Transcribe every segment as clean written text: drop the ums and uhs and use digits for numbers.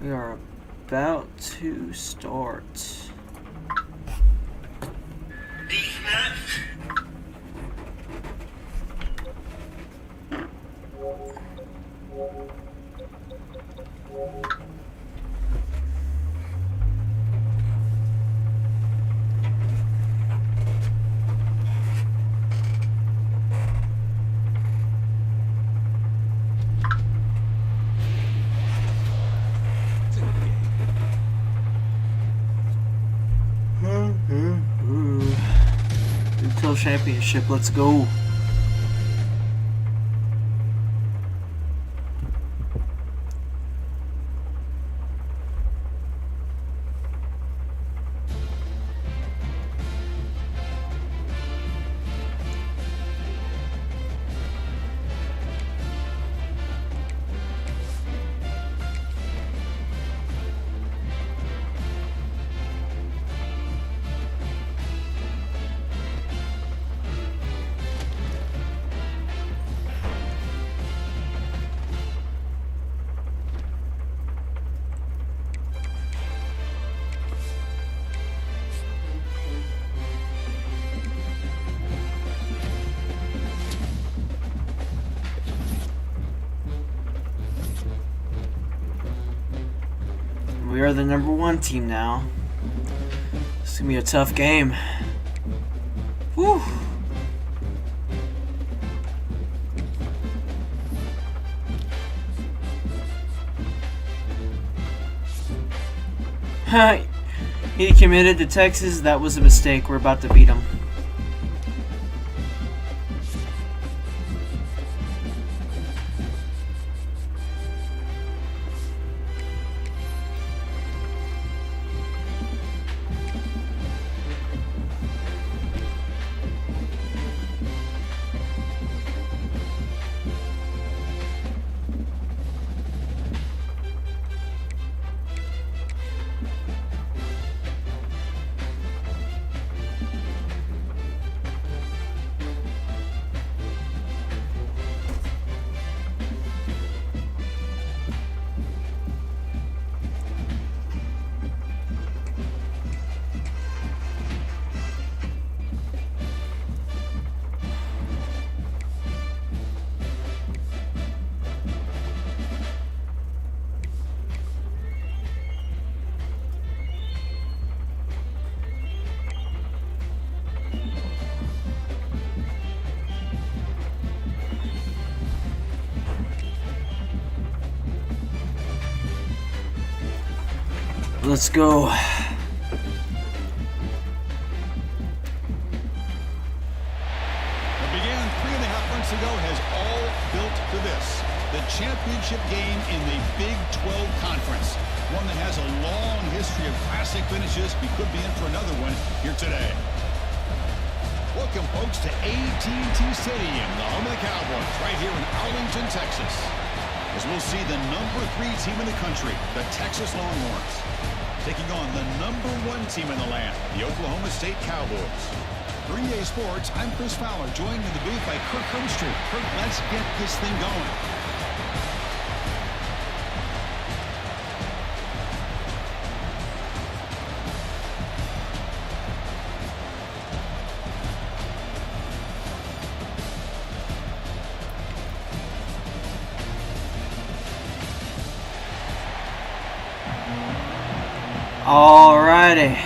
We are about to start. Retail Championship, let's go. We are the #1 team now. It's gonna be a tough game. Whew. He committed to Texas. That was a mistake. We're about to beat him. Let's go. What began 3.5 months ago has all built to this. The championship game in the Big 12 Conference. One that has a long history of classic finishes. We could be in for another one here today. Welcome, folks, to AT&T Stadium, the home of the Cowboys, right here in Arlington, Texas. As we'll see the #3 team in the country, the Texas Longhorns, taking on the #1 team in the land, the Oklahoma State Cowboys. For EA Sports, I'm Chris Fowler, joined in the booth by Kirk Hermstreet. Kirk, let's get this thing going. Alrighty.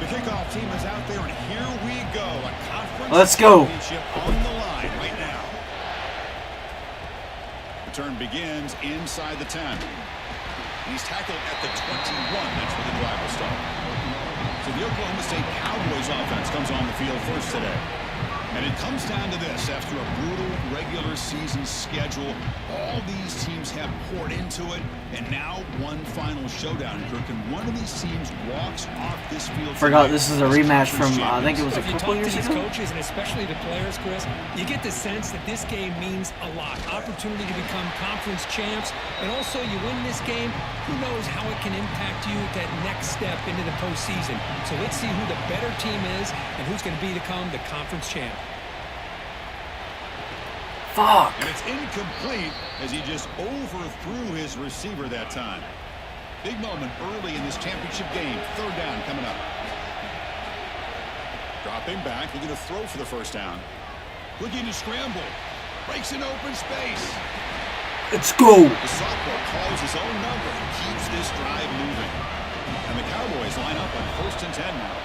The kickoff team is out there, and here we go. A conference Let's go. championship on the line right now. The turn begins inside the 10. He's tackled at the 21. That's where the drive will start. So the Oklahoma State Cowboys offense comes on the field first today. And it comes down to this. After a brutal regular season schedule, all these teams have poured into it, and now one final showdown. And one of these teams walks off this field. Forgot this is a rematch from, I think it was a couple years these ago. coaches and especially the players, Chris, you get the sense that this game means a lot. Opportunity to become conference champs, and also you win this game, who knows how it can impact you at that next step into the postseason. So let's see who the better team is and who's going to become the conference champ. Fuck. And it's incomplete as he just overthrew his receiver that time. Big moment early in this championship game. 3rd down coming up. Dropping back, looking to throw for the 1st down. Looking to scramble. Breaks an open space. Let's go. The sophomore calls his own number and keeps this drive moving. And the Cowboys line up on 1st and 10 now.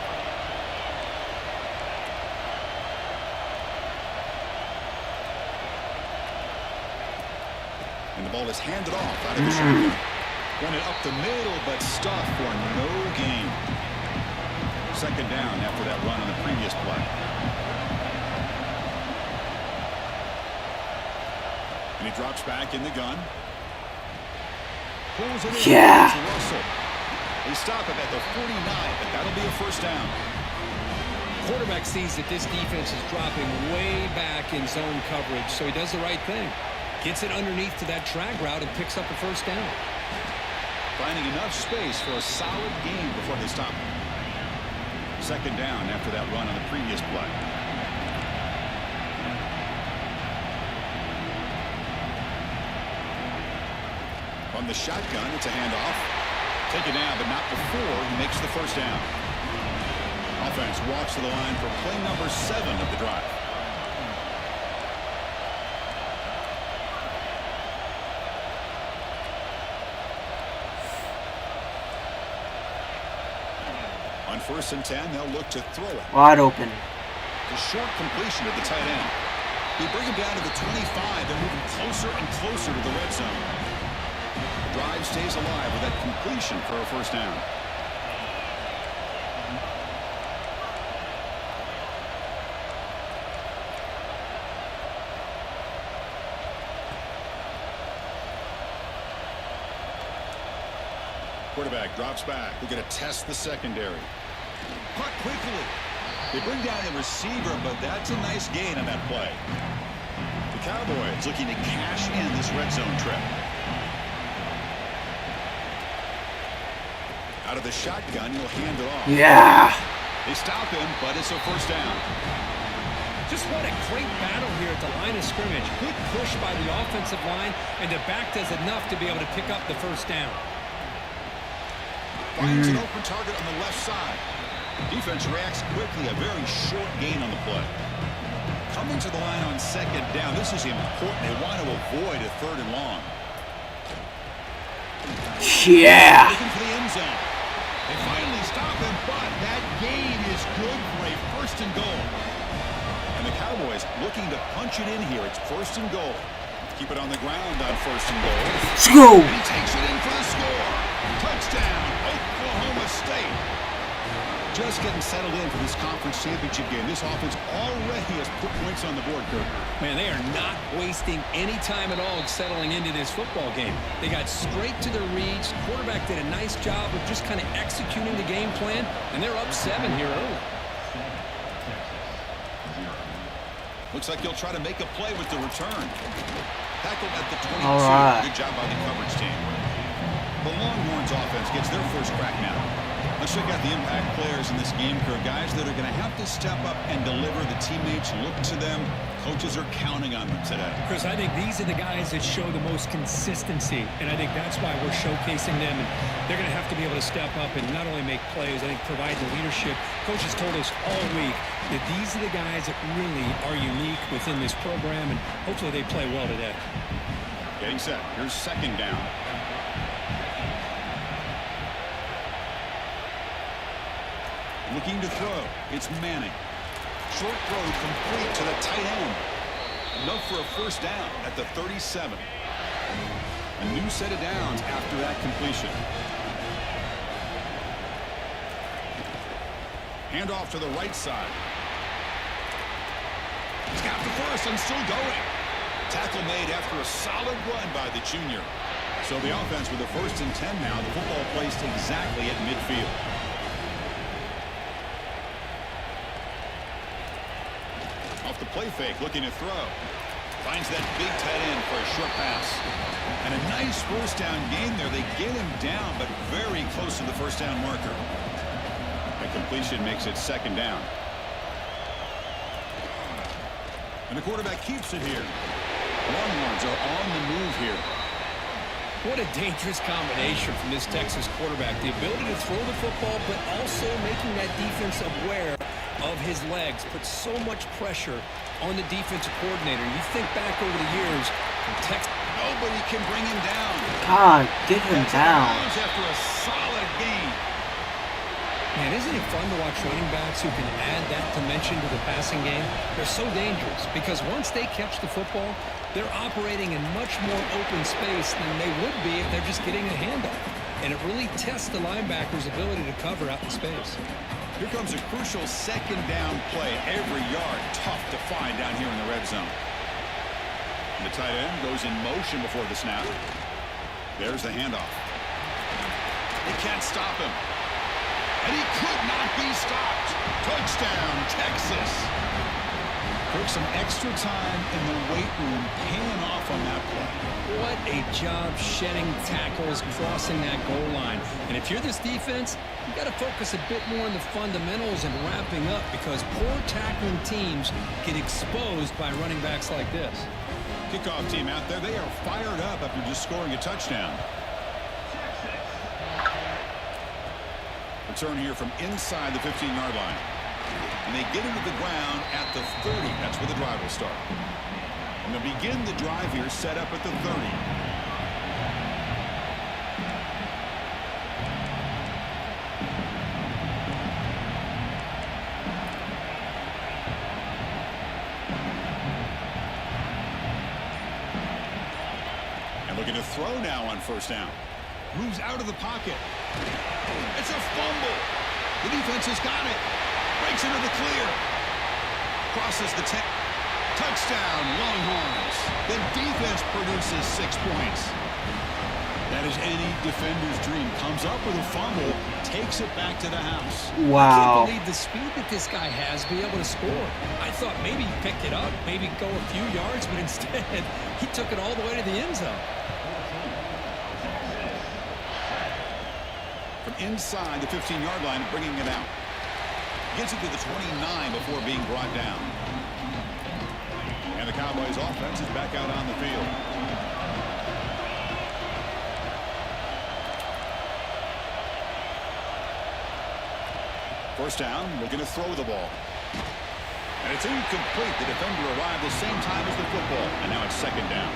And the ball is handed off out of the shotgun. Running up the middle, but stuffed for no gain. 2nd down after that run on the previous play. And he drops back in the gun. Pulls it in. Yeah. To Russell. They stop it at the 49, but that'll be a 1st down. Quarterback sees that this defense is dropping way back in zone coverage, so he does the right thing. Gets it underneath to that drag route and picks up a 1st down. Finding enough space for a solid game before they stop him. 2nd down after that run on the previous play. From the shotgun, it's a handoff. Taken down, but not before he makes the 1st down. Offense walks to the line for play number 7 of the drive. On 1st and 10, they'll look to throw it. Wide open. The short completion at the tight end. They bring him down to the 25. They're moving closer and closer to the red zone. The drive stays alive with that completion for a 1st down. Quarterback drops back. We're going to test the secondary. Caught quickly. They bring down the receiver, but that's a nice gain on that play. The Cowboys looking to cash in this red zone trip. Out of the shotgun, he'll hand it off. Yeah. They stop him, but it's a 1st down. Just what a great battle here at the line of scrimmage. Good push by the offensive line, and the back does enough to be able to pick up the 1st down. Finds an open target on the left side. Defense reacts quickly. A very short gain on the play. Coming to the line on 2nd down. This is important. They want to avoid a 3rd and long. Yeah. Looking for the end zone. They finally stop him, but that gain is good for a 1st and goal. And the Cowboys looking to punch it in here. It's 1st and goal. Keep it on the ground on 1st and goal. Let's go. And he takes it in for the score. Touchdown, Oklahoma State. Just getting settled in for this conference championship game. This offense already has put points on the board, Kirk. Man, they are not wasting any time at all settling into this football game. They got straight to their reads. Quarterback did a nice job of just kind of executing the game plan, and they're up 7 here early. Looks like he'll try to make a play with the return. Tackled at the 22. All right. Good job by the coverage team. The Longhorns offense gets their first crack now. Let's check out the impact players in this game, Kirk. Guys that are going to have to step up and deliver. The teammates look to them. Coaches are counting on them today. Chris, I think these are the guys that show the most consistency, and I think that's why we're showcasing them. And they're going to have to be able to step up and not only make plays, I think provide the leadership. Coaches told us all week that these are the guys that really are unique within this program, and hopefully they play well today. Getting set. Here's 2nd down. Looking to throw. It's Manning. Short throw complete to the tight end. Enough for a 1st down at the 37. A new set of downs after that completion. Handoff to the right side. He's got the 1st and still going. Tackle made after a solid run by the junior. So the offense with a 1st and 10 now. The football placed exactly at midfield. Off the play fake, looking to throw. Finds that big tight end for a short pass. And a nice 1st down gain there. They get him down, but very close to the 1st down marker. The completion makes it 2nd down. And the quarterback keeps it here. Longhorns are on the move here. What a dangerous combination from this Texas quarterback. The ability to throw the football, but also making that defense aware of his legs. Puts so much pressure on the defensive coordinator. You think back over the years, Texas, nobody can bring him down. God, get him down. After a solid game. Man, isn't it fun to watch running backs who can add that dimension to the passing game? They're so dangerous because once they catch the football, they're operating in much more open space than they would be if they're just getting a handoff. And it really tests the linebacker's ability to cover out in space. Here comes a crucial second down play. Every yard tough to find down here in the red zone. And the tight end goes in motion before the snap. There's the handoff. They can't stop him. And he could not be stopped. Touchdown, Texas. Took some extra time in the weight room paying off on that play. What a job shedding tackles, crossing that goal line. And if you're this defense, you've got to focus a bit more on the fundamentals and wrapping up because poor tackling teams get exposed by running backs like this. Kickoff team out there, they are fired up after just scoring a touchdown. Return here from inside the 15-yard line. And they get into the ground at the 30. That's where the drive will start. And they'll begin the drive here set up at the 30. And looking to throw now on first down. Moves out of the pocket. It's a fumble. The defense has got it. Breaks into the clear. Crosses the 10. Touchdown, Longhorns. The defense produces 6 points. That is any defender's dream. Comes up with a fumble. Takes it back to the house. Wow. I can't believe the speed that this guy has to be able to score. I thought maybe he picked it up, maybe go a few yards, but instead he took it all the way to the end zone. From inside the 15-yard line, bringing it out. Gets it to the 29 before being brought down. And the Cowboys offense is back out on the field. First down, looking to throw the ball. And it's incomplete. The defender arrived the same time as the football. And now it's second down.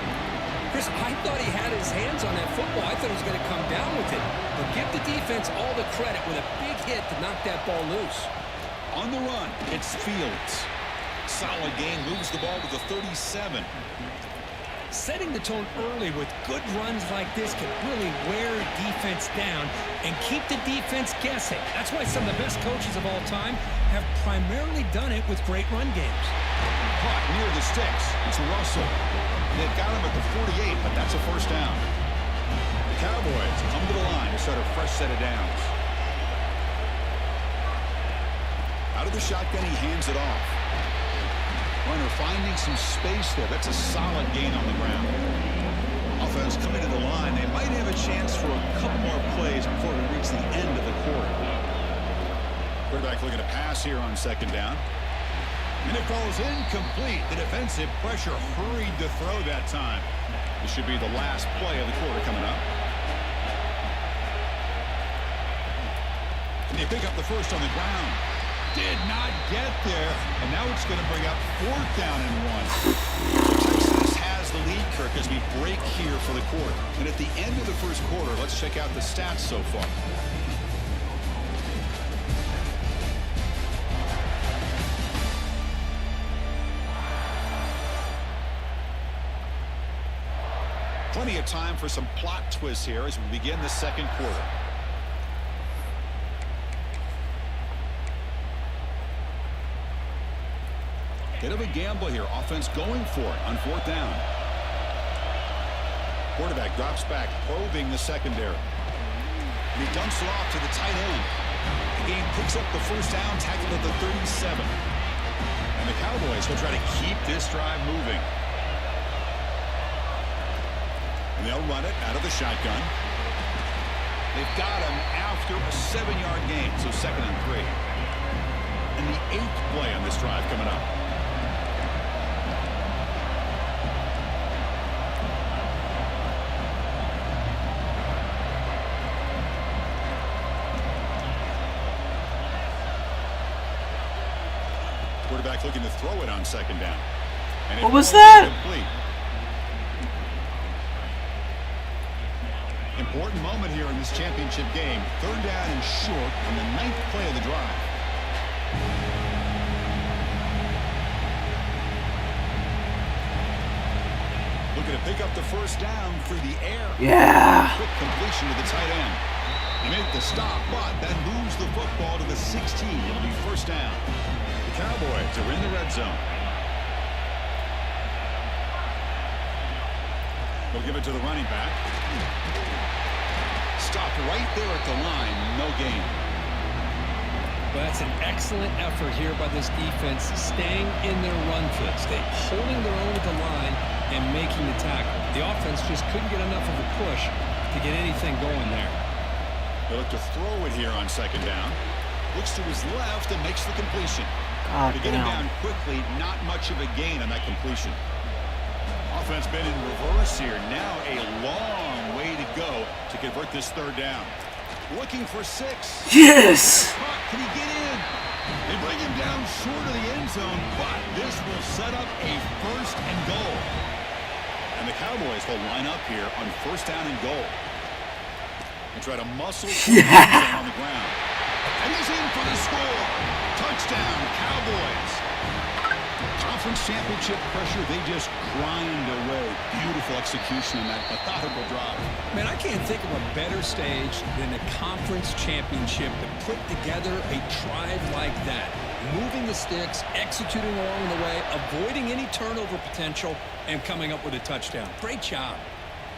Chris, I thought he had his hands on that football. I thought he was going to come down with it. But give the defense all the credit with a big hit to knock that ball loose. On the run, it's Fields. Solid gain, moves the ball to the 37. Setting the tone early with good runs like this can really wear a defense down and keep the defense guessing. That's why some of the best coaches of all time have primarily done it with great run games. Caught near the sticks. It's Russell. They've got him at the 48, but that's a first down. The Cowboys come to the line to start a fresh set of downs. Out of the shotgun, he hands it off. Runner finding some space there. That's a solid gain on the ground. Offense coming to the line. They might have a chance for a couple more plays before we reach the end of the quarter. Quarterback looking to pass here on second down. And it falls incomplete. The defensive pressure hurried to throw that time. This should be the last play of the quarter coming up. And they pick up the first on the ground. Did not get there. And now it's going to bring up fourth down and 1. Texas has the lead, Kirk, as we break here for the quarter. And at the end of the first quarter, let's check out the stats so far. Plenty of time for some plot twists here as we begin the second quarter. Bit of a gamble here. Offense going for it on fourth down. Quarterback drops back, probing the secondary. And he dumps it off to the tight end. The game picks up the first down, tackled at the 37. And the Cowboys will try to keep this drive moving. And they'll run it out of the shotgun. They've got him after a 7-yard gain, so second and 3. And the 8th play on this drive coming up. Quarterback looking to throw it on second down. And What was that? Complete. Important moment here in this championship game. Third down and short on the 9th play of the drive. Looking to pick up the first down through the air. Yeah. Quick completion to the tight end. They make the stop, but that moves the football to the 16. It'll be first down. The Cowboys are in the red zone. They'll give it to the running back. Stopped right there at the line. No gain. Well, that's an excellent effort here by this defense, staying in their run fits. They holding their own at the line and making the tackle. The offense just couldn't get enough of a push to get anything going there. They look to throw it here on second down. Looks to his left and makes the completion. God To get him damn. down quickly, not much of a gain on that completion. Offense been in reverse here. Now a long way to go to convert this third down. Looking for 6. Yes. Can he get in? They bring him down short of the end zone, but this will set up a first and goal. And the Cowboys will line up here on first down and goal. And try to muscle Yeah. on the ground. And he's in for the score. Touchdown, Cowboys. Conference championship pressure, they just grind away. Beautiful execution on that methodical drive. Man, I can't think of a better stage than a conference championship to put together a drive like that. Moving the sticks, executing along the way, avoiding any turnover potential, and coming up with a touchdown. Great job.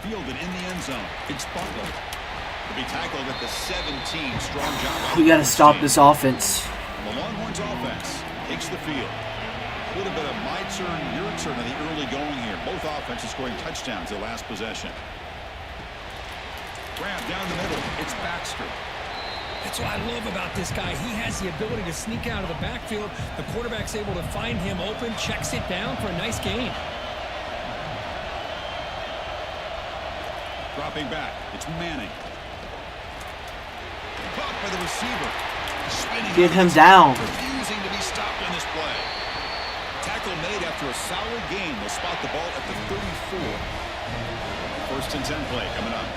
Fielded in the end zone. It's Butler. To be tackled at the 17. Strong job. We got to stop this offense. The Longhorns offense takes the field. A little bit of my turn, your turn in the early going here. Both offenses scoring touchdowns their last possession. Grab down the middle. It's Baxter. That's what I love about this guy. He has the ability to sneak out of the backfield. The quarterback's able to find him open, checks it down for a nice gain. Dropping back. It's Manning. Caught by the receiver. Spinning. Get him down. Refusing to be stopped on this play. Tackle made after a solid gain. They'll spot the ball at the 34. First and 10 play coming up.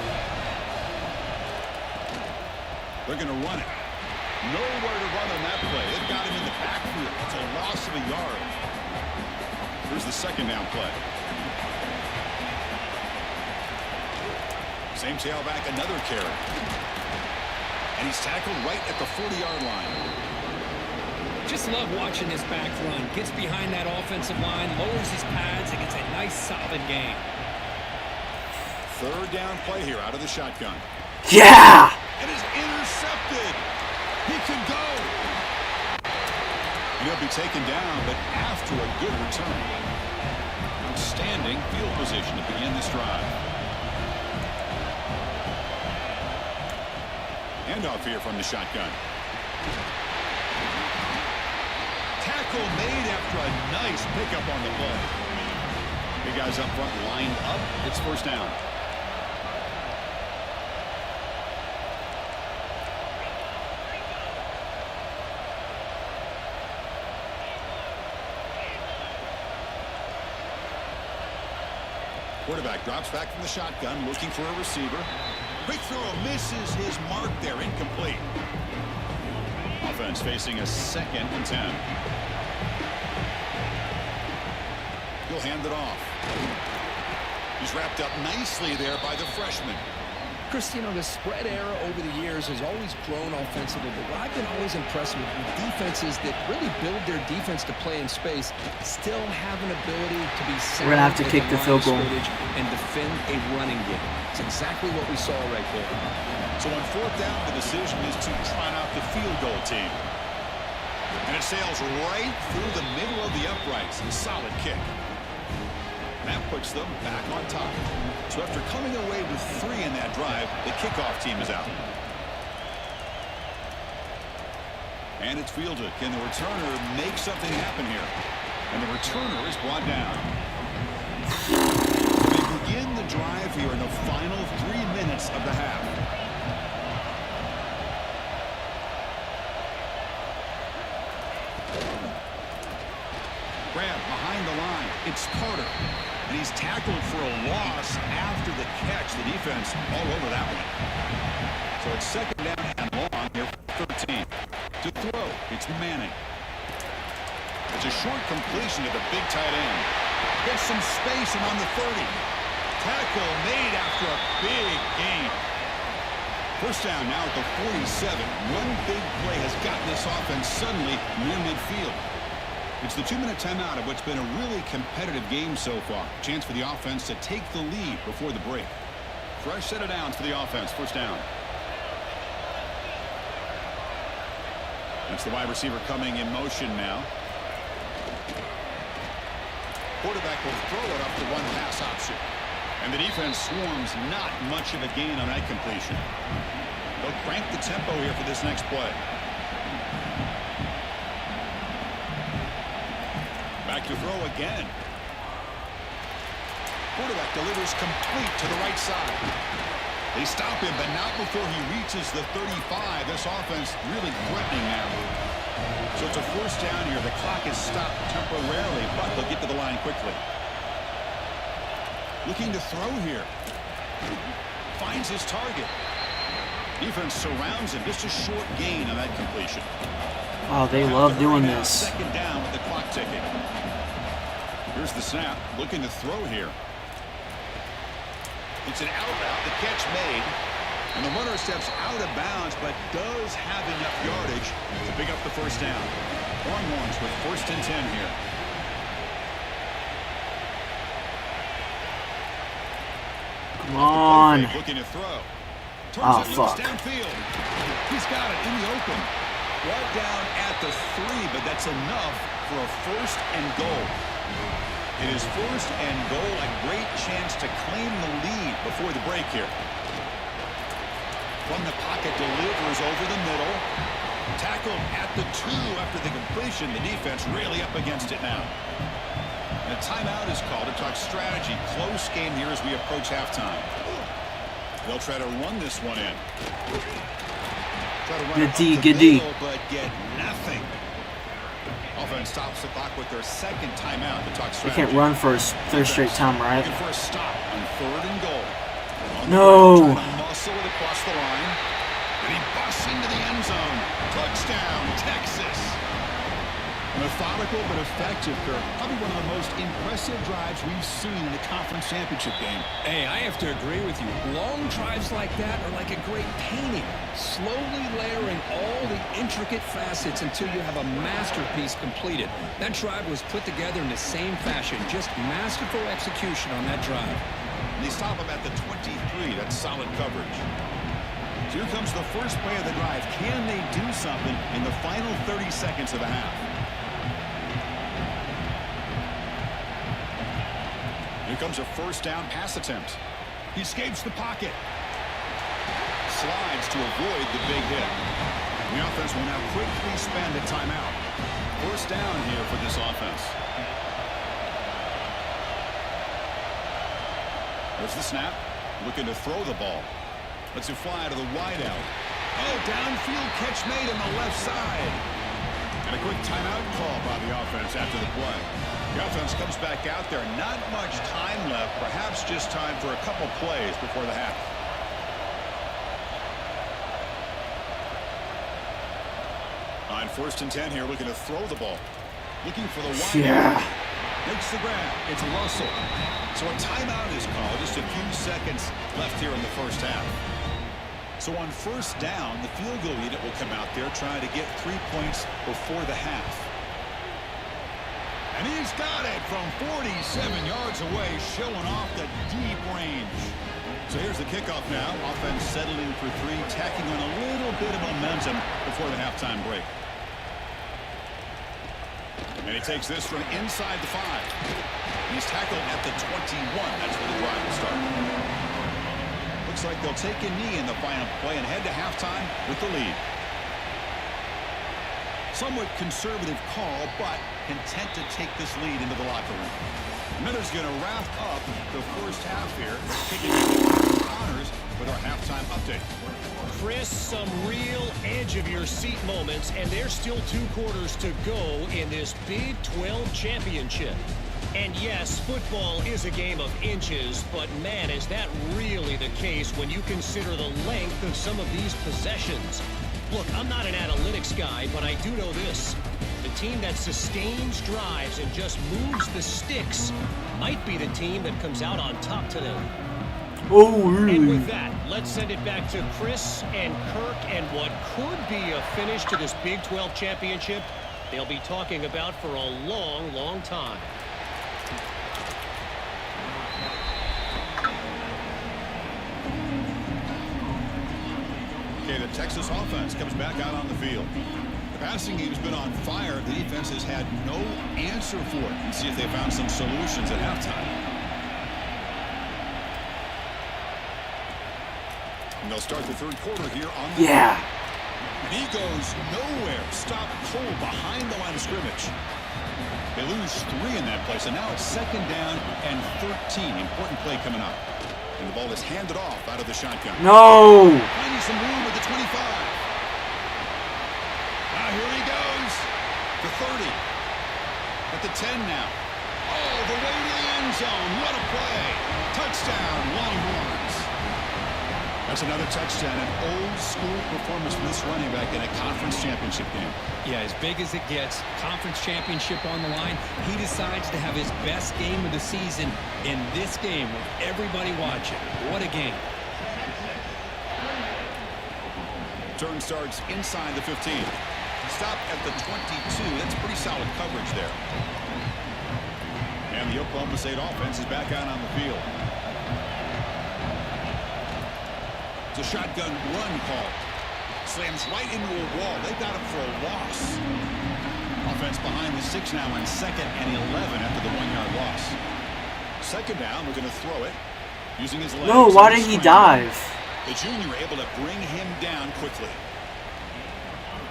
They're going to run it. Nowhere to run on that play. They've got him in the backfield. It's a loss of a yard. Here's the second down play. Same tailback, another carry. And he's tackled right at the 40-yard line. Just love watching this back run. Gets behind that offensive line, lowers his pads, and gets a nice solid gain. Third down play here out of the shotgun. Yeah. And is intercepted. He can go. And he'll be taken down, but after a good return. Outstanding field position to begin this drive. Handoff here from the shotgun. Tackle made after a nice pickup on the play. Big guys up front lined up. It's first down. Quarterback drops back from the shotgun, looking for a receiver. Quick throw misses his mark there, incomplete. Offense facing a 2nd and 10. He'll hand it off. He's wrapped up nicely there by the freshman. Chris, you know, the spread era over the years has always grown offensively, but what I've been always impressed with defenses that really build their defense to play in space still have an ability to be sound. We're gonna have to kick the field goal and defend a running game. It's exactly what we saw right there. So on fourth down, the decision is to try out the field goal team. And it sails right through the middle of the uprights. A solid kick. That puts them back on top. So after coming away with 3 in that drive, the kickoff team is out. And it's fielded. Can the returner make something happen here? And the returner is brought down. They begin the drive here in the final 3 minutes of the half. grab behind the line. It's Carter. And he's tackled for a loss after the catch. The defense all over that one. So it's second down and long here for 13. To throw, it's Manning. It's a short completion to the big tight end. Gets some space and on the 30. Tackle made after a big gain. First down now at the 47. One big play has gotten this offense suddenly near midfield. It's the 2-minute timeout of what's been a really competitive game so far. Chance for the offense to take the lead before the break. Fresh set of downs for the offense. First down. That's the wide receiver coming in motion now. Quarterback will throw it up to one pass option. And the defense swarms, not much of a gain on that completion. They'll crank the tempo here for this next play. Back to throw again. Quarterback delivers complete to the right side. They stop him, but not before he reaches the 35. This offense really threatening now. So it's a first down here. The clock is stopped temporarily, but they'll get to the line quickly. Looking to throw here. Finds his target. Defense surrounds him. Just a short gain on that completion. Oh, they love doing this. Second down with the clock ticking. Here's the snap. Looking to throw here. It's an out route. The catch made. And the runner steps out of bounds, but does have enough yardage to pick up the first down. Longhorns with first and 10 here. Come on. Looking to throw. Oh, fuck. Downfield. He's got it in the open. Brought down at the 3, but that's enough for a first and goal. It is first and goal. A great chance to claim the lead before the break here. From the pocket, delivers over the middle. Tackled at the 2 after the completion. The defense really up against it now. And a timeout is called to talk strategy. Close game here as we approach halftime. They'll try to run this one in. Try to run Good it D, up the good D. middle, but get nothing. Offense stops the clock with their second timeout to talk strategy. They can't run for a third straight time, right? Looking for a stop on third and goal. No. Trying to muscle it across the line. And he busts into the end zone. Touchdown, Texas. Methodical but effective, Kirk. Probably one of the most impressive drives we've seen in the conference championship game. Hey, I have to agree with you. Long drives like that are like a great painting. Slowly layering all the intricate facets until you have a masterpiece completed. That drive was put together in the same fashion. Just masterful execution on that drive. And they stop him at the 23. That's solid coverage. So here comes the first play of the drive. Can they do something in the final 30 seconds of the half? Here comes a first down pass attempt. He escapes the pocket. Slides to avoid the big hit. The offense will now quickly spend a timeout. First down here for this offense. There's the snap. Looking to throw the ball. Lets it fly to the wideout. Oh, downfield catch made on the left side. And a quick timeout call by the offense after the play. The offense comes back out there. Not much time left. Perhaps just time for a couple plays before the half. On first and 10 here, looking to throw the ball. Looking for the wide. Yeah. Makes the grab. It's Russell. So a timeout is called. Just a few seconds left here in the first half. So on first down, the field goal unit will come out there trying to get 3 points before the half. And he's got it from 47 yards away, showing off the deep range. So here's the kickoff now. Offense settling for 3, tacking on a little bit of momentum before the halftime break. And he takes this from inside the 5. He's tackled at the 21. That's where the drive will start. Looks like they'll take a knee in the final play and head to halftime with the lead. Somewhat conservative call, but content to take this lead into the locker room. Miller's going to wrap up the first half here. Kicking honors with our halftime update. Chris, some real edge-of-your-seat moments, and there's still 2 quarters to go in this Big 12 championship. And yes, football is a game of inches, but man, is that really the case when you consider the length of some of these possessions. Look, I'm not an analytics guy, but I do know this. The team that sustains drives and just moves the sticks might be the team that comes out on top today. Oh, really? And with that, let's send it back to Chris and Kirk and what could be a finish to this Big 12 championship they'll be talking about for a long, long time. Okay, the Texas offense comes back out on the field. The passing game's been on fire. The defense has had no answer for it. Let's see if they found some solutions at halftime. And they'll start the 3rd quarter here on the Yeah. And he goes nowhere. Stop cold behind the line of scrimmage. They lose 3 in that place, and now it's 2nd down and 13. Important play coming up. And the ball is handed off out of the shotgun. No. Finding some room at the 25. Now here he goes. The 30. At the 10 now. Oh, the way to the end zone. What a play. Touchdown, Longhorns. That's another touchdown. An old-school performance from this running back in a conference championship game. Yeah, as big as it gets, conference championship on the line, he decides to have his best game of the season in this game with everybody watching. What a game. Turn starts inside the 15. Stop at the 22. That's pretty solid coverage there. And the Oklahoma State offense is back out on the field. It's a shotgun run call. Slams right into a wall. They got it for a loss. Offense behind the 6 now on 2nd and 11 after the 1-yard loss. 2nd down, we're going to throw it. Using his legs. No, why didn't he dive? The junior able to bring him down quickly.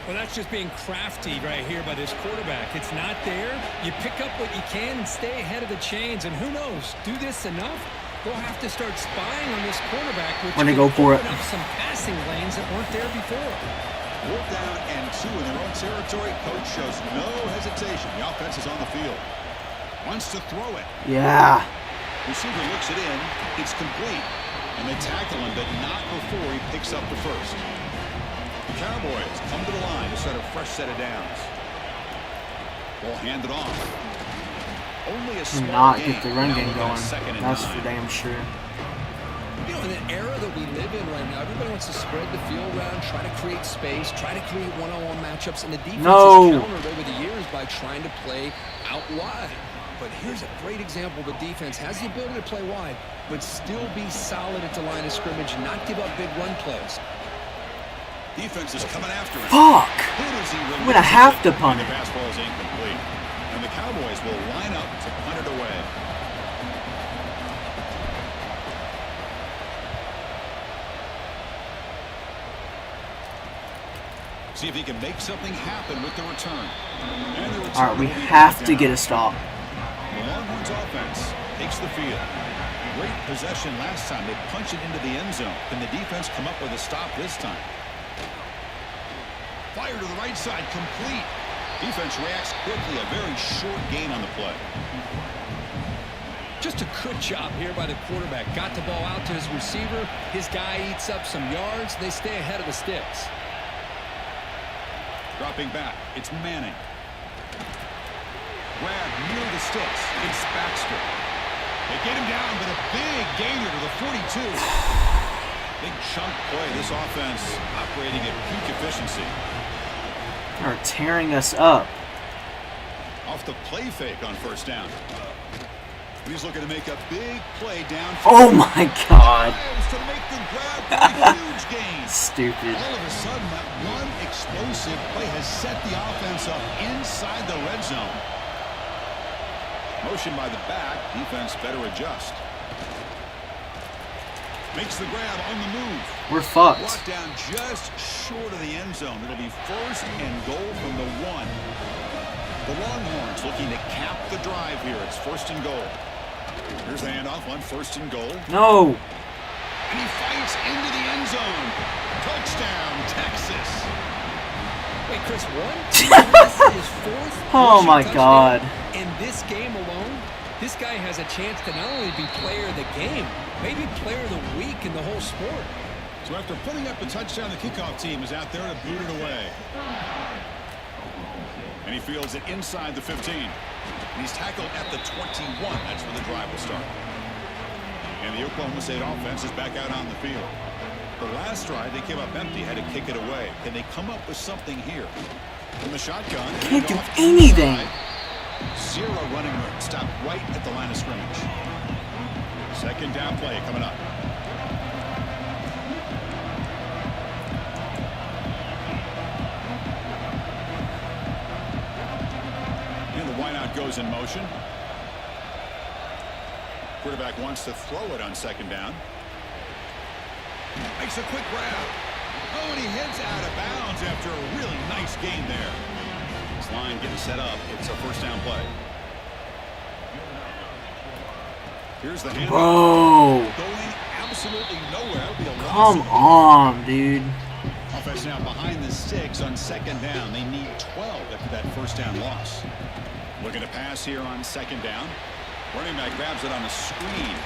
Well, that's just being crafty right here by this quarterback. It's not there. You pick up what you can and stay ahead of the chains. And who knows, do this enough, they'll have to start spying on this quarterback, which When they will go for open it. up some passing lanes that weren't there before. 4th down and 2 in their own territory. Coach shows no hesitation. The offense is on the field. Wants to throw it. Yeah. Receiver looks it in. It's complete. And they tackle him, but not before he picks up the first. The Cowboys come to the line to start a fresh set of downs. Ball handed off. Only a Do small not gain. get the run Now game looking at going. 2nd and That's 9. for damn sure. You know, in the era that we live in right now, everybody wants to spread the field around, try to create space, try to create one-on-one matchups, and the defense No. is countered over the years by trying to play out wide. But here's a great example. The defense has the ability to play wide, but still be solid at the line of scrimmage and not give up big run plays. Defense is coming after him. Fuck. Who does he I'm gonna have to release it? punt And it. the pass ball is incomplete. And the Cowboys will line up to punt it away. See if he can make something happen with the return. And the return All right, we will be have brought to down. get a stop. The Longhorns offense takes the field. Great possession last time. They punch it into the end zone. Can the defense come up with a stop this time? Fire to the right side, complete. Defense reacts quickly. A very short gain on the play. Just a good job here by the quarterback. Got the ball out to his receiver. His guy eats up some yards. They stay ahead of the sticks. Dropping back, it's Manning. Grab near the sticks. It's Baxter. They get him down, but a big gainer to the 42. Big chunk play. This offense operating at peak efficiency. They're tearing us up. Off the play fake on 1st down. He's looking to make a big play down. Oh my god. To make the grab for a huge gain. Stupid. All of a sudden, that one explosive play has set the offense up inside the red zone. Motion by the back. Defense better adjust. Makes the grab on the move. We're fucked. Brought down just short of the end zone. It'll be 1st and goal from the 1. The Longhorns looking to cap the drive here. It's 1st and goal. Here's the handoff on 1st and goal. No. And he fights into the end zone. Touchdown, Texas. Wait, Chris, one? This is his fourth Oh my touchdown God. in this game alone. This guy has a chance to not only be player of the game, maybe player of the week in the whole sport. So after putting up the touchdown, the kickoff team is out there to boot it away. And he fields it inside the 15. And he's tackled at the 21. That's where the drive will start. And the Oklahoma State offense is back out on the field. The last drive, they came up empty, had to kick it away. Can they come up with something here? From the shotgun. Can't do anything. Zero running room. Stopped right at the line of scrimmage. Second down play coming up. And the wideout goes in motion. Quarterback wants to throw it on second down. Makes a quick grab. Oh, and he heads out of bounds after a really nice gain there. This line getting set up. It's a first down play. Here's the handoff. Bro. Going absolutely nowhere. It'll be a loss. Come on, dude. Offense now behind the 6 on second down. They need 12 after that first down loss. Looking to pass here on second down. Running back grabs it on a screen.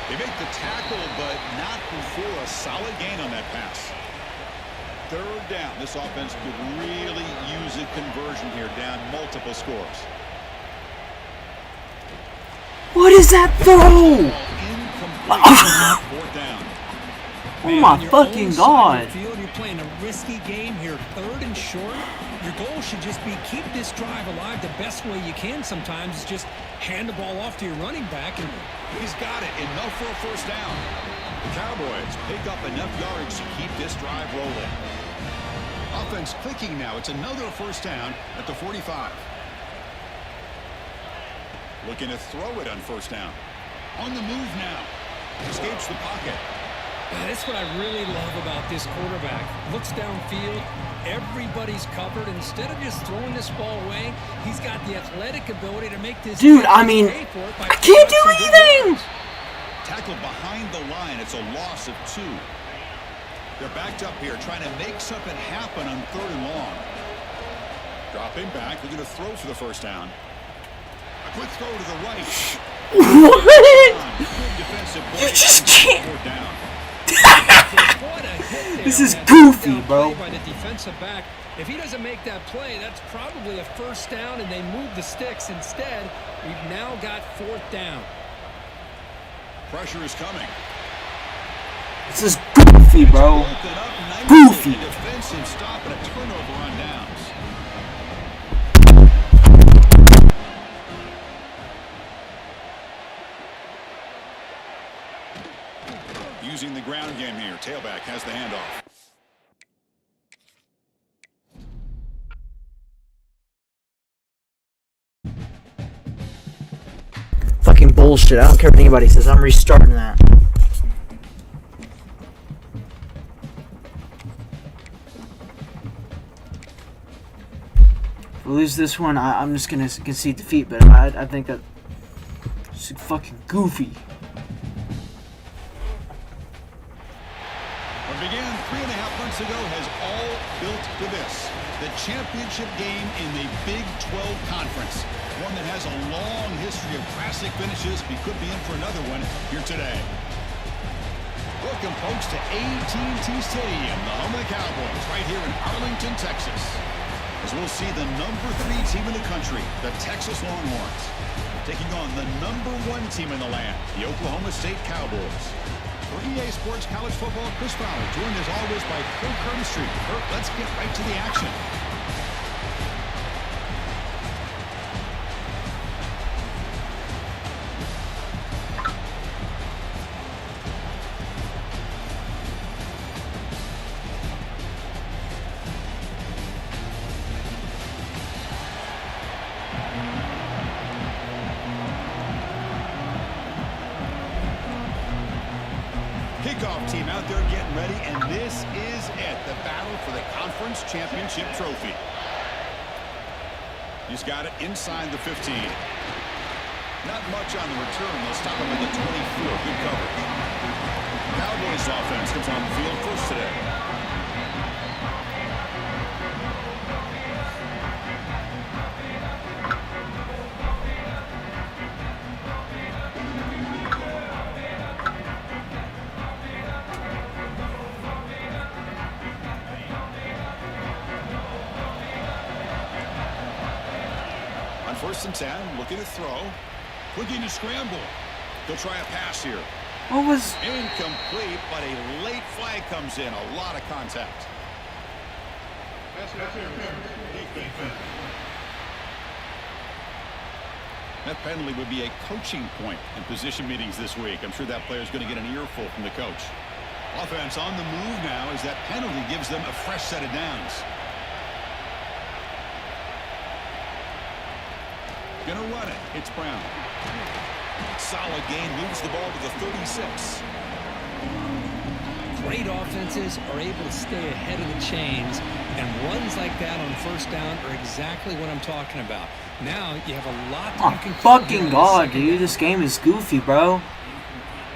They make the tackle, but not before a solid gain on that pass. Third down. This offense could really use a conversion here, down multiple scores. What is that throw? Incomplete. Fourth down. Oh my fucking God. You're playing a risky game here, third and short. Your goal should just be keep this drive alive the best way you can sometimes. Is just hand the ball off to your running back. And he's got it. Enough for a first down. The Cowboys pick up enough yards to keep this drive rolling. Offense clicking now. It's another first down at the 45. Looking to throw it on first down. On the move now. Escapes the pocket. That's what I really love about this quarterback. Looks downfield. Everybody's covered. Instead of just throwing this ball away, he's got the athletic ability to make this. Dude, I mean, I can't do anything. Tackled behind the line. It's a loss of 2. They're backed up here, trying to make something happen on third and long. Dropping back. They're going to throw for the first down. A quick throw to the right. What? You just can't. This is goofy, bro. By the defensive back. If he doesn't make that play, that's probably a first down, and they move the sticks. Instead, we've now got fourth down. Pressure is coming. This is goofy, bro. Goofy. Defensive stop and a turnover on downs. Using the ground game here. Tailback has the handoff. Fucking bullshit. I don't care what anybody says. I'm restarting that. If we lose this one, I'm just gonna concede defeat, but I think that it's fucking goofy. Began 3.5 months ago has all built to this. The championship game in the Big 12 Conference. One that has a long history of classic finishes. We could be in for another one here today. Welcome, folks, to AT&T Stadium, the home of the Cowboys, right here in Arlington, Texas. As we'll see the number 3 team in the country, the Texas Longhorns, taking on the number 1 team in the land, the Oklahoma State Cowboys. For EA Sports College Football, Chris Fowler, joined as always by Kirk Curtis. Kirk, let's get right to the action. Kickoff team out there getting ready, and this is it, the battle for the conference championship trophy. He's got it inside the 15. Not much on the return. They'll stop him at the 24. Good coverage. Cowboys offense comes on the field first today. On 1st and 10, looking to throw. Looking to scramble. They'll try a pass here. What was... Incomplete, but a late flag comes in. A lot of contact. That penalty would be a coaching point in position meetings this week. I'm sure that player is going to get an earful from the coach. Offense on the move now as that penalty gives them a fresh set of downs. Gonna run it. It's Brown. Solid gain, moves the ball to the 36. Great offenses are able to stay ahead of the chains, and runs like that on 1st down are exactly what I'm talking about. Now you have a lot that you can fucking God, dude. This game is goofy, bro.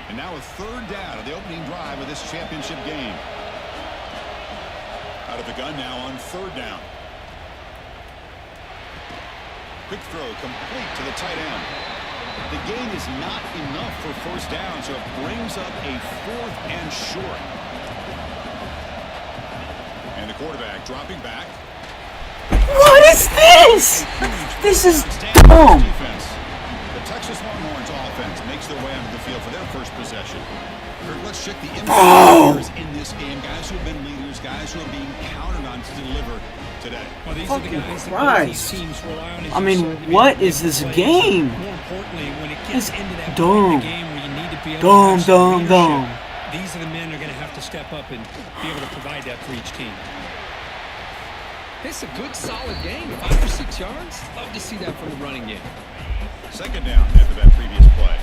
And now a 3rd down of the opening drive of this championship game. Out of the gun now on 3rd down. Quick throw complete to the tight end. The gain is not enough for 1st down, so it brings up a 4th and short. And the quarterback dropping back. What is this? This is dumb. Defense. The Texas Longhorns offense makes their way onto the field for their first possession. Let's check the impact in this game. Guys who have been leaders, guys who are being counted on to deliver today. Well, these Fucking are the guys Christ. that teams rely on. I mean, what is this game? More importantly, when it gets It's into that dumb. point in the game where you need to be able to have some Dumb. leadership, these are the men who are going to have to step up and be able to provide that for each team. It's a good, solid game. 5 or 6 yards. Love to see that from the running game. 2nd down after that previous play.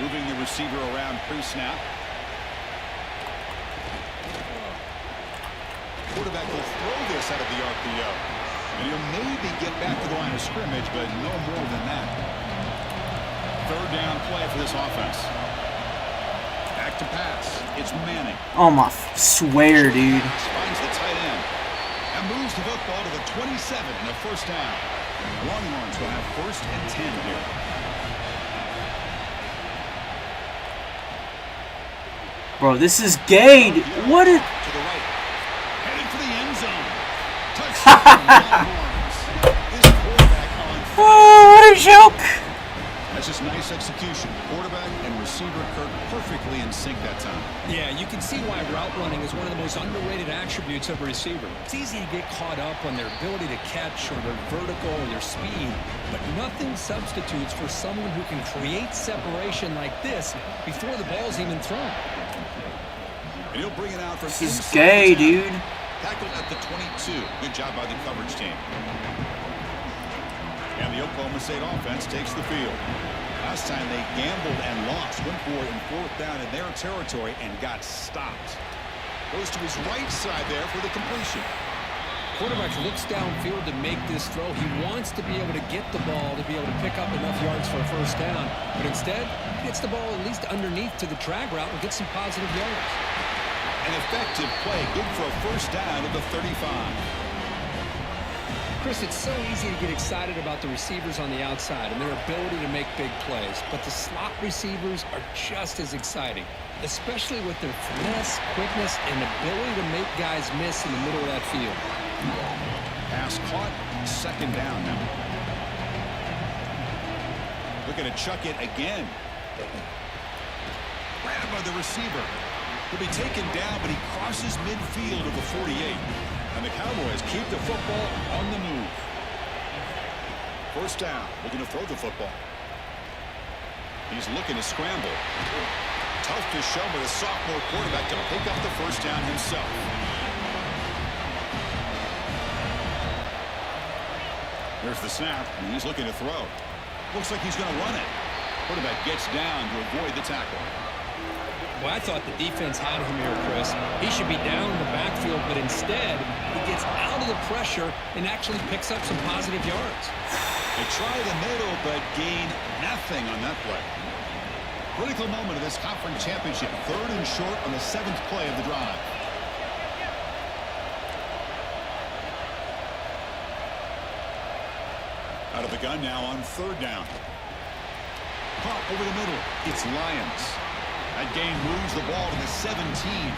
Moving the receiver around pre-snap. Quarterback will throw this out of the RPO. And he'll maybe get back to the line of scrimmage, but no more than that. 3rd down play for this offense. Back to pass. It's Manning. Oh my swear, dude. Finds the tight end. And moves the football to the 27 and a 1st down. Longhorns will have 1st and 10 here. Bro, this is gay. What is... To the right. Headed for the end zone. Touchdown, Longhorns. This quarterback on fire. Oh, what a joke. That's just nice execution. Quarterback and receiver Kirk perfectly in sync that time. Yeah, you can see why route running is one of the most underrated attributes of a receiver. It's easy to get caught up on their ability to catch or their vertical or their speed, but nothing substitutes for someone who can create separation like this before the ball's even thrown. And he'll bring it out from This is inside gay, the 10. dude. Tackled at the 22. Good job by the coverage team. And the Oklahoma State offense takes the field. Last time they gambled and lost. Went for it in 4th down in their territory and got stopped. Goes to his right side there for the completion. Quarterback looks downfield to make this throw. He wants to be able to get the ball to be able to pick up enough yards for a 1st down. But instead, he gets the ball at least underneath to the drag route and gets some positive yards. An effective play. Good for a 1st down at the 35. Chris, it's so easy to get excited about the receivers on the outside and their ability to make big plays. But the slot receivers are just as exciting, especially with their finesse, quickness, and ability to make guys miss in the middle of that field. Pass caught. 2nd down now. Looking to chuck it again. Grabbed by the receiver. He'll be taken down, but he crosses midfield of the 48. And the Cowboys keep the football on the move. 1st down. Looking to throw the football. He's looking to scramble. Tough to show by the sophomore quarterback to pick up the 1st down himself. There's the snap, and he's looking to throw. Looks like he's going to run it. Quarterback gets down to avoid the tackle. Well, I thought the defense had him here, Chris. He should be down in the backfield, but instead, he gets out of the pressure and actually picks up some positive yards. They try the middle, but gain nothing on that play. Critical moment of this conference championship. 3rd and short on the 7th play of the drive. Out of the gun now on 3rd down. Caught over the middle. It's Lions. That gain moves the ball to the 17.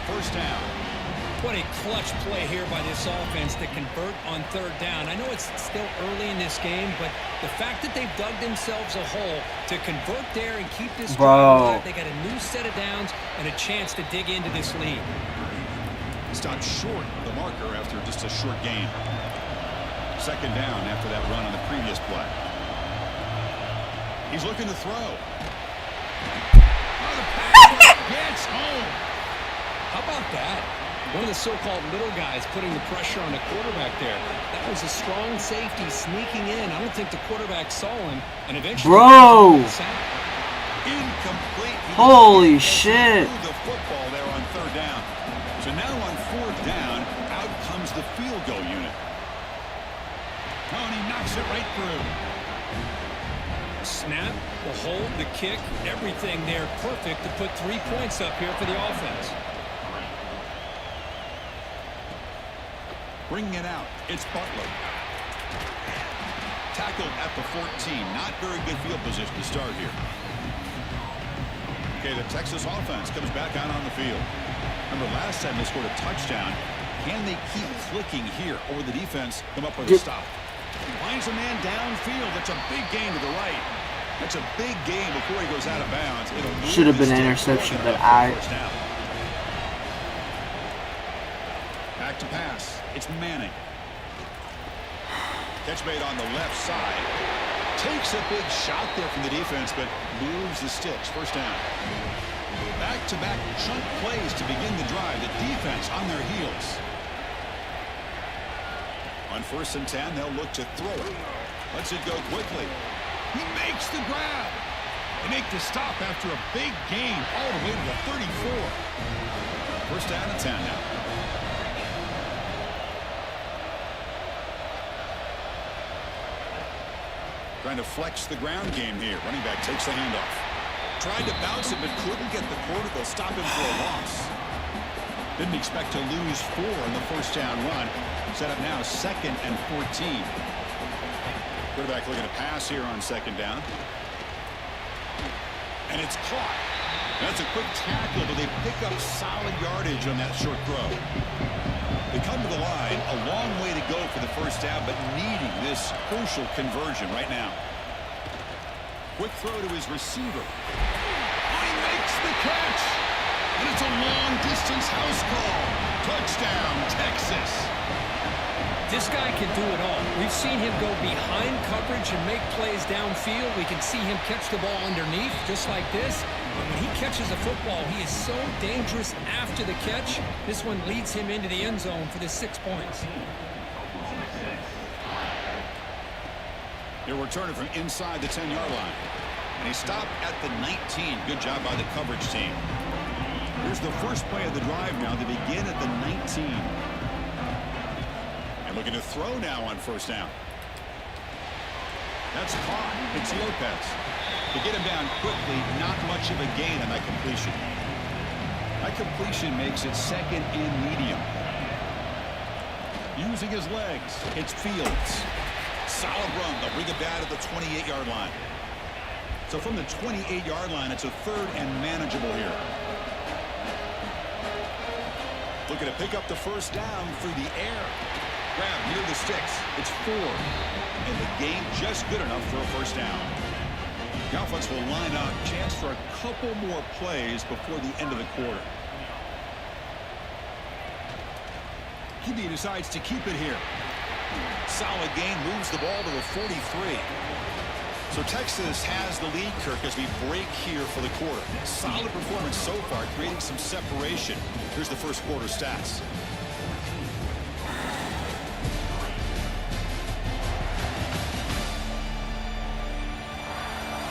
1st down. What a clutch play here by this offense to convert on 3rd down. I know it's still early in this game, but the fact that they've dug themselves a hole to convert there and keep this drive alive, they got a new set of downs and a chance to dig into this lead. Stopped short of the marker after just a short gain. 2nd down after that run on the previous play. He's looking to throw. Oh, the pass gets home. How about that? One of the so-called little guys putting the pressure on the quarterback there. That was a strong safety sneaking in. I don't think the quarterback saw him, and eventually... Bro! Incomplete. Holy shit! The football there on 3rd down. So now on 4th down, out comes the field goal unit. Oh, and he knocks it right through. Snap, the hold, the kick, everything there perfect to put 3 points up here for the offense. Bringing it out, it's Butler. Tackled at the 14. Not very good field position to start here. Okay, the Texas offense comes back out on the field. Remember, last time they scored a touchdown. Can they keep clicking here, or the defense come up with a stop? Finds a man downfield. That's a big gain to the right. That's a big gain before he goes out of bounds. Should have been an interception, but Back to pass. It's Manning. Catch made on the left side. Takes a big shot there from the defense, but moves the sticks. 1st down. Back-to-back chunk plays to begin the drive. The defense on their heels. On 1st and 10, they'll look to throw it. Lets it go quickly. He makes the grab. They make the stop after a big gain all the way to the 34. 1st down and 10 now. Trying to flex the ground game here. Running back takes the handoff. Tried to bounce it, but couldn't get the quarter. They'll stop him for a loss. Didn't expect to lose 4 on the 1st down run. Set up now 2nd and 14. Quarterback looking to pass here on 2nd down. And it's caught. That's a quick tackle, but they pick up solid yardage on that short throw. They come to the line, a long way to go for the 1st down, but needing this crucial conversion right now. Quick throw to his receiver. He makes the catch. And it's a long-distance house call. Touchdown, Texas. This guy can do it all. We've seen him go behind coverage and make plays downfield. We can see him catch the ball underneath, just like this. But when he catches a football, he is so dangerous after the catch. This one leads him into the end zone for the 6 points. He'll return it from inside the 10-yard line. And he stopped at the 19. Good job by the coverage team. Here's the first play of the drive now. They begin at the 19. And looking to throw now on 1st down. That's caught. It's Lopez. To get him down quickly, not much of a gain on that completion. That completion makes it 2nd and medium. Using his legs, it's Fields. Solid run. They'll bring it down at the 28-yard line. So from the 28-yard line, it's a 3rd and manageable here. Looking to pick up the 1st down through the air. Grab near the sticks. It's 4. And the gain just good enough for a 1st down. The offense will line up. Chance for a couple more plays before the end of the quarter. QB decides to keep it here. Solid gain, moves the ball to the 43. So Texas has the lead, Kirk, as we break here for the quarter. Solid performance so far, creating some separation. Here's the 1st quarter stats.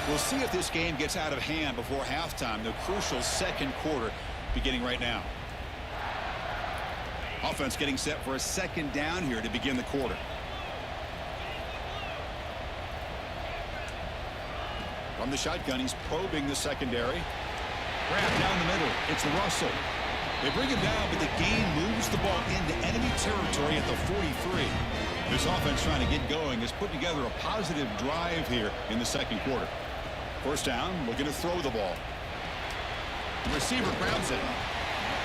We'll see if this game gets out of hand before halftime. The crucial 2nd quarter beginning right now. Offense getting set for a second down here to begin the quarter. From the shotgun, he's probing the secondary. Grab down the middle. It's Russell. They bring him down, but the game moves the ball into enemy territory at the 43. This offense trying to get going is putting together a positive drive here in the second quarter. First down, looking to throw the ball. The receiver grabs it.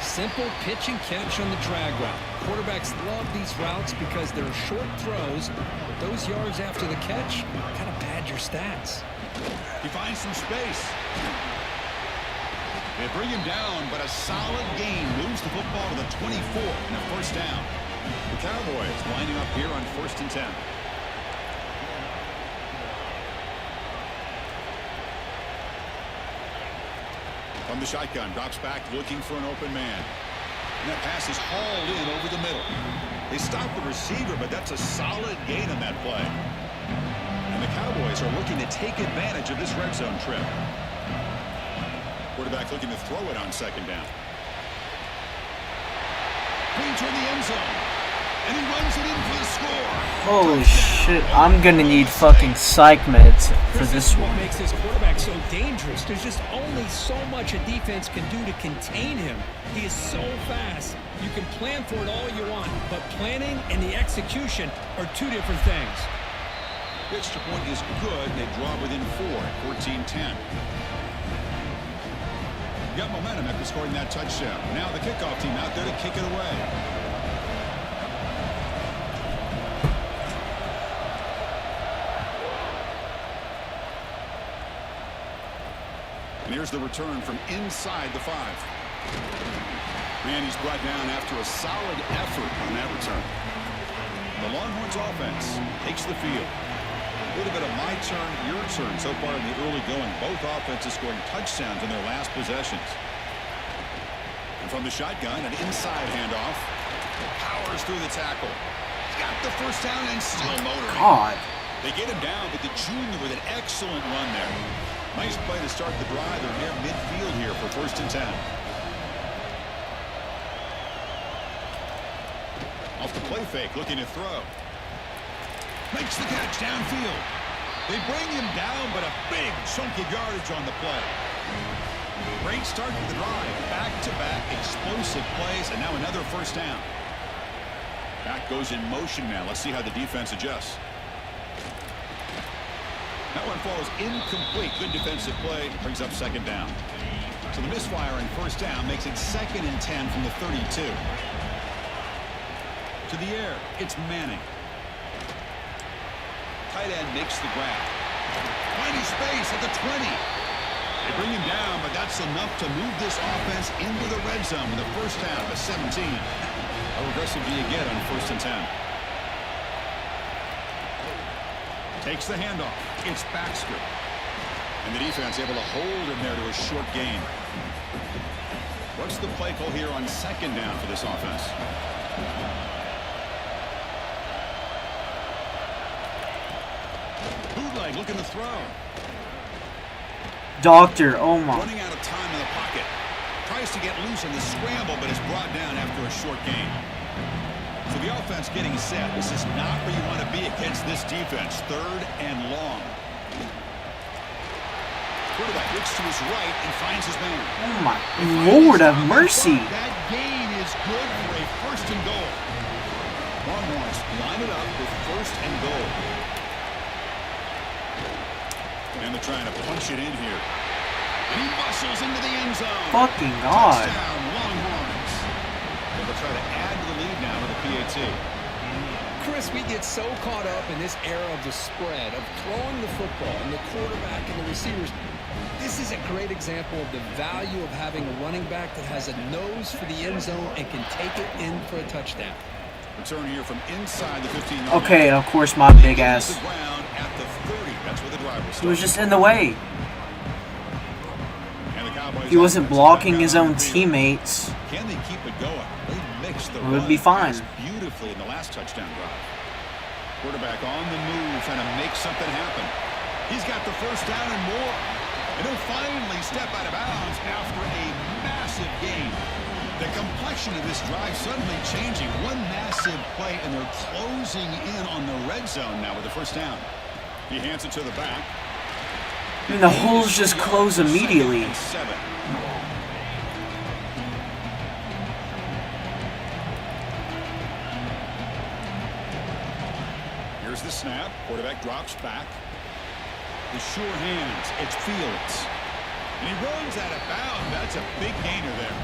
Simple pitch and catch on the drag route. Quarterbacks love these routes because they're short throws, but those yards after the catch kind of pad your stats. He finds some space. They bring him down, but a solid gain moves the football to the 24 and a first down. The Cowboys lining up here on 1st and 10. From the shotgun, drops back looking for an open man. And that pass is hauled in over the middle. They stop the receiver, but that's a solid gain on that play. And the Cowboys are looking to take advantage of this red zone trip. Quarterback looking to throw it on second down. Clean toward the end zone. And he runs it in for the score. Holy shit, I'm gonna need fucking psych meds for this What one. makes this quarterback so dangerous? There's just only so much a defense can do to contain him. He is so fast. You can plan for it all you want, but planning and the execution are two different things. The extra point is good. They draw within 4 at 14-10. Got momentum after scoring that touchdown. Now the kickoff team out there to kick it away. And here's the return from inside the 5. And he's brought down after a solid effort on that return. The Longhorns offense takes the field. A little bit of my turn, your turn so far in the early going. Both offenses scoring touchdowns in their last possessions. And from the shotgun, an inside handoff. Powers through the tackle. He's got the first down and still motoring. God. They get him down, but the junior with an excellent run there. Nice play to start the drive. They're near midfield here for 1st and 10. Off the play fake, looking to throw. Makes the catch downfield. They bring him down, but a big chunk of yardage on the play. Great start to the drive. Back-to-back explosive plays, and now another first down. Back goes in motion now. Let's see how the defense adjusts. That one falls incomplete. Good defensive play. Brings up second down. So the misfire and first down makes it 2nd and 10 from the 32. To the air, it's Manning. Tight end makes the grab. Finding space at the 20. They bring him down, but that's enough to move this offense into the red zone with a first down to 17. How aggressive do you get on 1st and 10? Takes the handoff. It's Baxter. And the defense able to hold him there to a short gain. What's the play call here on second down for this offense? Bootleg looking to throw. Doctor, oh my. Running out of time in the pocket. Tries to get loose in the scramble, but is brought down after a short gain. So the offense getting set. This is not where you want to be against this defense. 3rd and long. Quarterback looks to his right and finds his man. Oh my Lord of mercy. That gain is good for a 1st and goal. Longhorns line it up with 1st and goal. And they're trying to punch it in here. And he muscles into the end zone. Fucking God. Touchdown, Longhorns. And they'll try to add to the lead now with the PAT. Chris, we get so caught up in this era of the spread, of throwing the football and the quarterback and the receivers. This is a great example of the value of having a running back that has a nose for the end zone and can take it in for a touchdown. Return here from inside the 15. Okay, of course, my big ass. The ground at the 30. That's where the drive was. He was just in the way. And the Cowboys He wasn't blocking his own teammates. Can they keep it going? They mixed the It would be fine. Beautifully in the last touchdown drive. Quarterback on the move, trying to make something happen. He's got the first down and more. And he'll finally step out of bounds after a massive gain. The complexion of this drive suddenly changing. One massive play, and they're closing in on the red zone now with the first down. He hands it to the back. And the holes just close immediately. 7. Here's the snap. Quarterback drops back. The sure hands. It's Fields. And he runs out of bounds. That's a big gainer there.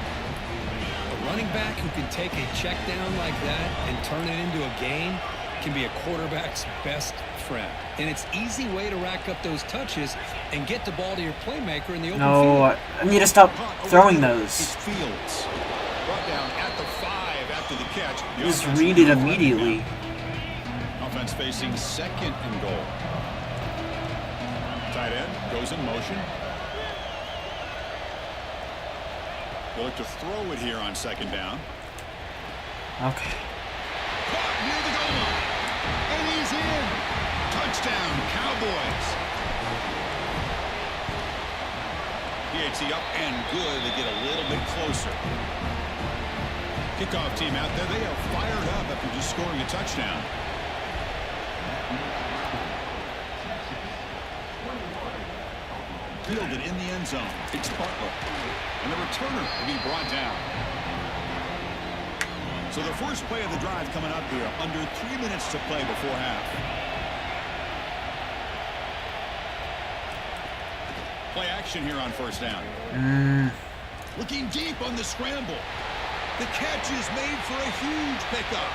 A running back who can take a check down like that and turn it into a gain can be a quarterback's best friend. And it's an easy way to rack up those touches and get the ball to your playmaker in the open field. No, I need to stop throwing those. It's Fields. Brought down at the 5 after the catch. Just read it immediately. Offense facing second and goal. Tight end goes in motion. They'll look to throw it here on second down. Okay. Caught near the goal line. And he's in. Touchdown, Cowboys. PAT up and good. They get a little bit closer. Kickoff team out there. They are fired up after just scoring a touchdown. Fielded in the end zone. It's Butler. And the returner will be brought down. So the first play of the drive coming up here. Under 3 minutes to play before half. Play action here on first down. Looking deep on the scramble. The catch is made for a huge pickup.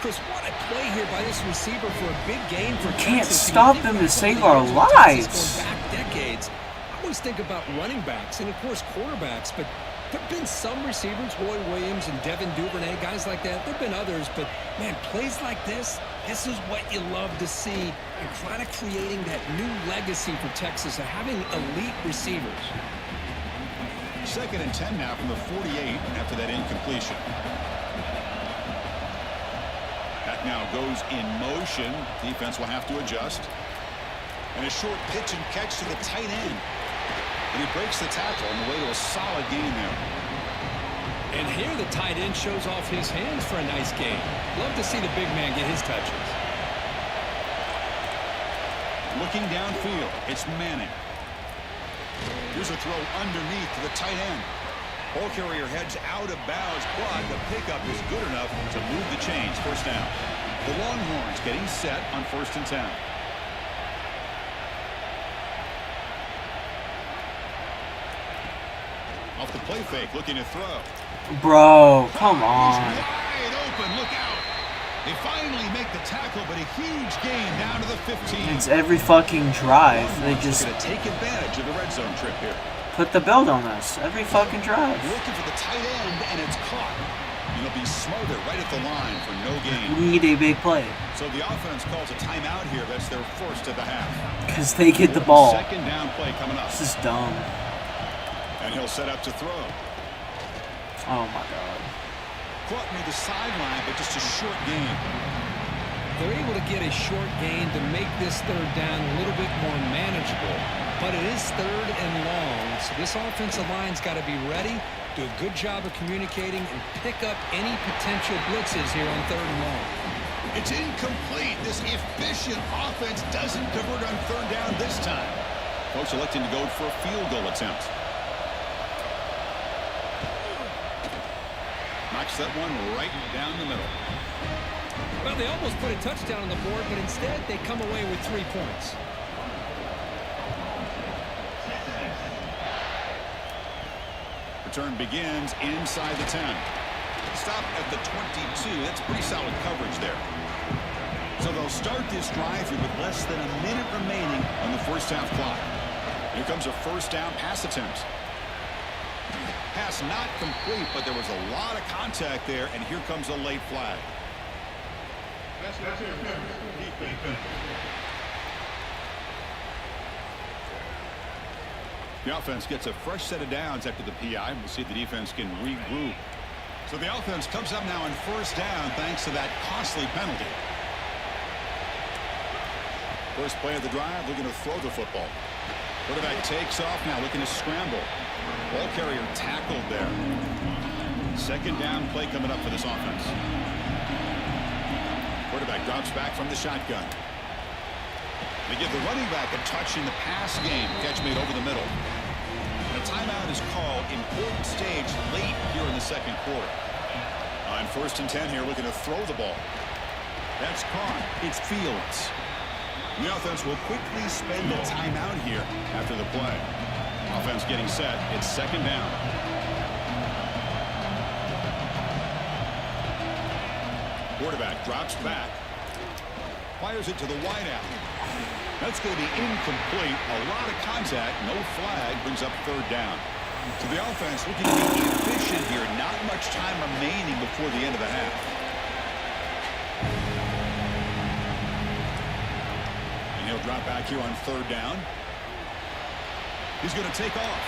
Chris, what a play here by this receiver for a big gain for Can't Texas. stop them to save our lives. Going back decades. I always think about running backs and, of course, quarterbacks, but there have been some receivers, Roy Williams and Devin Duvernay, guys like that. There have been others, but, man, plays like this is what you love to see, and kind of creating that new legacy for Texas of having elite receivers. 2nd and 10 now from the 48 after that incompletion. That now goes in motion. Defense will have to adjust. And a short pitch and catch to the tight end. And he breaks the tackle on the way to a solid gain there. And here the tight end shows off his hands for a nice gain. Love to see the big man get his touches. Looking downfield, it's Manning. Here's a throw underneath to the tight end. Ball carrier heads out of bounds, but the pickup is good enough to move the chains. First down. The Longhorns getting set on 1st and 10. Off the play fake, looking to throw. Bro, come on. He's wide open, look out. They finally make the tackle, but a huge gain down to the 15. It's every fucking drive. They just going to take advantage of the red zone trip here. put the belt on us. Every fucking drive. Looking for the tight end, and it's caught. It'll be smothered right at the line for no gain. We need a big play. So the offense calls a timeout here. That's their first of the half. Because they get the ball. Second down play coming up. This is dumb. And he'll set up to throw. Oh my god. Caught near the sideline, but just a short gain. They're able to get a short gain to make this third down a little bit more manageable. But it is 3rd and long, so this offensive line's got to be ready, do a good job of communicating, and pick up any potential blitzes here on 3rd and long. It's incomplete. This efficient offense doesn't convert on 3rd down this time. Folks electing to go for a field goal attempt. Knocks that one right down the middle. Well, they almost put a touchdown on the board, but instead they come away with 3 points. Return begins inside the 10. Stop at the 22. That's pretty solid coverage there. So they'll start this drive here with less than a minute remaining on the first half clock. Here comes a first down pass attempt. Pass not complete, but there was a lot of contact there, and here comes a late flag. The offense gets a fresh set of downs after the PI. We'll see if the defense can regroup. So the offense comes up now on first down thanks to that costly penalty. First play of the drive, looking to throw the football. Quarterback takes off now, looking to scramble. Ball carrier tackled there. Second down play coming up for this offense. Quarterback drops back from the shotgun. They give the running back a touch in the pass game. Catch made over the middle. And a timeout is called. Important stage late here in the second quarter. On 1st and 10 here, looking to throw the ball. That's caught. It's Fields. The offense will quickly spend the timeout here after the play. Offense getting set. It's second down. Quarterback drops back. Fires it to the wideout. That's going to be incomplete. A lot of contact. No flag. Brings up third down. So the offense looking to be efficient here. Not much time remaining before the end of the half. And he'll drop back here on third down. He's going to take off.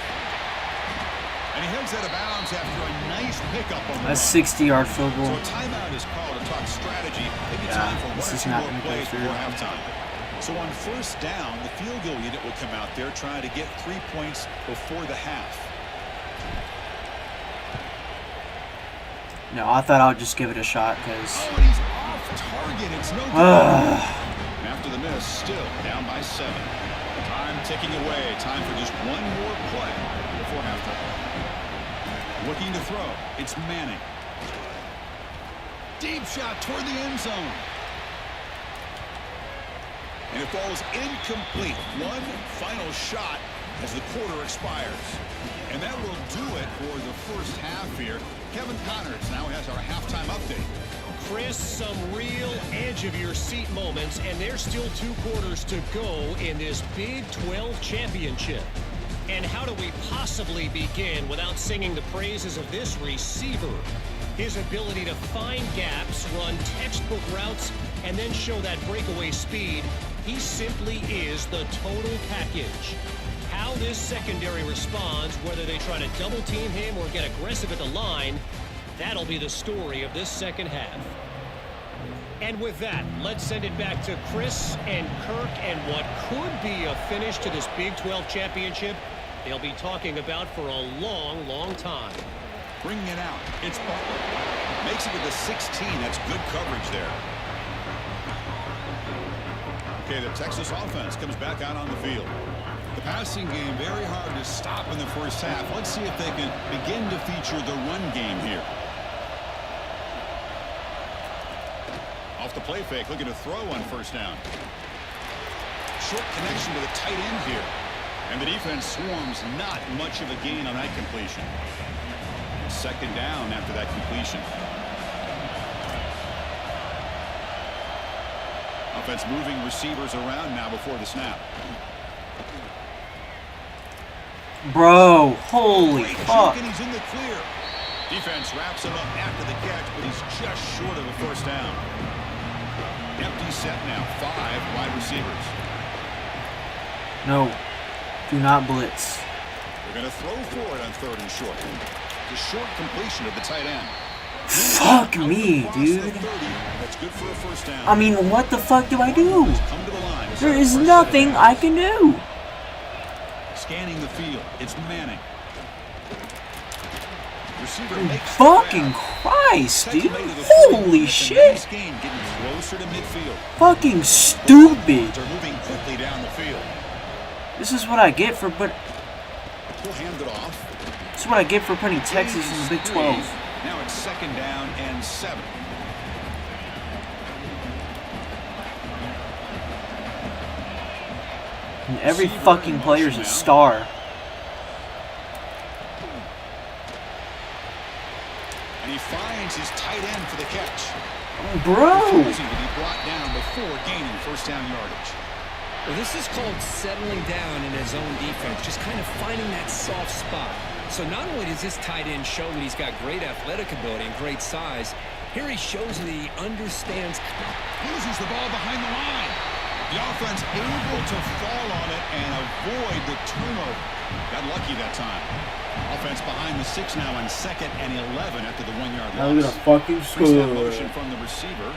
And he heads out of bounds after a nice pickup on the A 60-yard field goal. So a timeout is called to talk strategy. Maybe time for one or two more plays before halftime. So on first down, the field goal unit will come out there trying to get 3 points before the half. No, I thought I would just give it a shot because. Oh, and he's off target. It's no good. After the miss, still down by 7. Time ticking away. Time for just one more play before halftime. Looking to throw. It's Manning. Deep shot toward the end zone. And it falls incomplete. One final shot as the quarter expires. And that will do it for the first half here. Kevin Connors now has our halftime update. Chris, some real edge-of-your-seat moments, and there's still 2 quarters to go in this Big 12 championship. And how do we possibly begin without singing the praises of this receiver? His ability to find gaps, run textbook routes, and then show that breakaway speed. He simply is the total package. How this secondary responds, whether they try to double-team him or get aggressive at the line, that'll be the story of this second half. And with that, let's send it back to Chris and Kirk and what could be a finish to this Big 12 championship they'll be talking about for a long, long time. Bringing it out. It's Butler. Makes it to the 16. That's good coverage there. Okay, the Texas offense comes back out on the field. The passing game very hard to stop in the first half. Let's see if they can begin to feature the run game here. Off the play fake, looking to throw on first down. Short connection to the tight end here. And the defense swarms, not much of a gain on that completion. Second down after that completion. Offense moving receivers around now before the snap. Bro, holy fuck. And he's in the clear. Defense wraps him up after the catch, but he's just short of a first down. Empty set now, 5 wide receivers. No, do not blitz. They're going to throw for it on third and short. The short completion of the tight end. Fuck me, dude. That's good for a first down. I mean, what the fuck do I do? Come to the line. There is nothing I can do. Scanning the field. It's Manning. Receiver makes Fucking Christ, dude. Holy shit. Getting closer to midfield. Fucking stupid. They're moving quickly down the field. This is what I get for We'll hand it off. This is what I get for putting Texas in the Big 12. Now it's second down and 7. And every fucking player is a star. And he finds his tight end for the catch. Bro! Refusing to be brought down before gaining first down yardage. Well, this is called settling down in his own defense, just kind of finding that soft spot. So not only does this tight end show that he's got great athletic ability and great size, here he shows that he understands. Loses the ball behind the line. The offense able to fall on it and avoid the turnover. Got lucky that time. Offense behind the 6 now on 2nd and 11 after the 1-yard loss. I'm gonna fucking Snap motion from the receiver.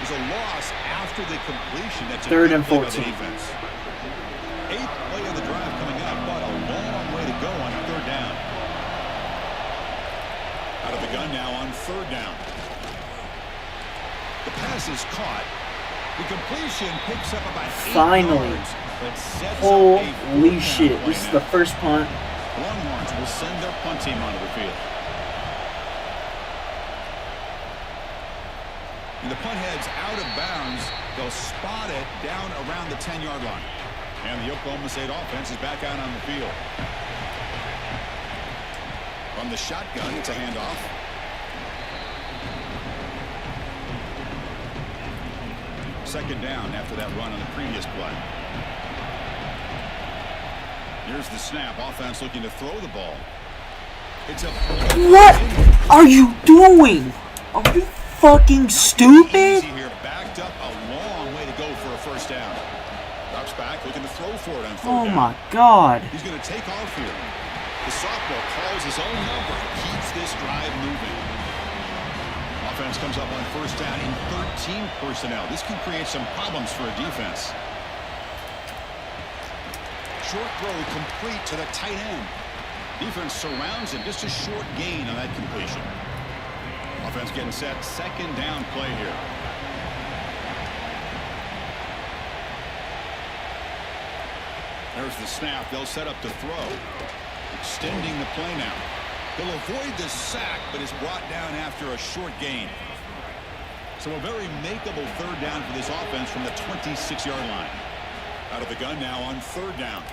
There's a loss after the completion. That's a 3rd and good play by 14. the defense. Eighth play of the drive coming up, but a long way to go on third down. Out of the gun now on third down. The pass is caught. The completion picks up about 8 Finally. yards, but sets Holy up a 4th shit. down This right is now. the first punt. Longhorns will send their punt team onto the field. And the punt heads out of bounds. They'll spot it down around the 10-yard line. And the Oklahoma State offense is back out on the field. From the shotgun, it's a handoff. Second down after that run on the previous play. Here's the snap. Offense looking to throw the ball. It's a What are you doing? Are you fucking stupid? Easy here, backed up a long way to go for a first down. Drops back, looking to throw for it on third Oh down. my god. He's going to take off here. The sophomore calls his own number, keeps this drive moving. Offense comes up on first down in 13 personnel. This can create some problems for a defense. Short throw complete to the tight end. Defense surrounds him. Just a short gain on that completion. Offense getting set. Second down play here. There's the snap. They'll set up to throw. Extending the play now. He'll avoid the sack, but is brought down after a short gain. So a very makeable third down for this offense from the 26-yard line. Out of the gun now on third down.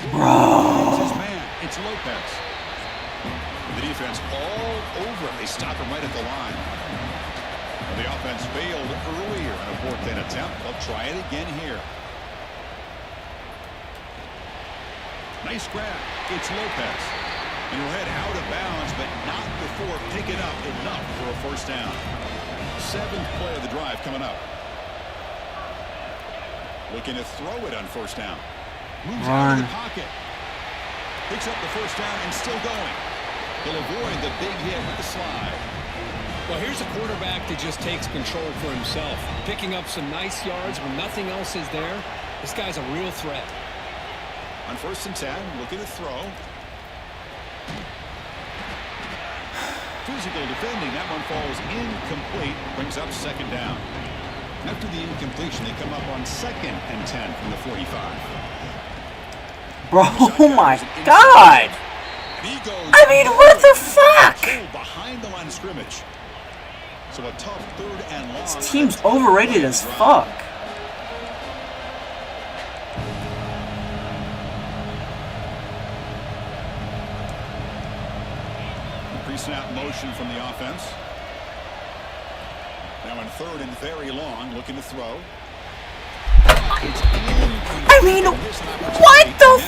It's his man. It's Lopez. The defense all over it. They stop him right at the line. Well, the offense failed earlier on a fourth-down attempt. They'll try it again here. Nice grab. It's Lopez. And he'll head out of bounds, but not before picking up enough for a first down. Seventh play of the drive coming up. Looking to throw it on first down. Moves out of the pocket. Picks up the first down and still going. He'll avoid the big hit with the slide. Well, here's a quarterback that just takes control for himself. Picking up some nice yards when nothing else is there. This guy's a real threat. On first and 10, looking to throw. Physical defending. That one falls incomplete. Brings up second down. After the incompletion, they come up on second and 10 from the 45. Bro, oh my god! I mean, what the fuck? Behind the line of scrimmage. So a tough third and long. This team's overrated as fuck. Pre-snap motion from the offense. Now in third and very long, looking to throw. I mean, what the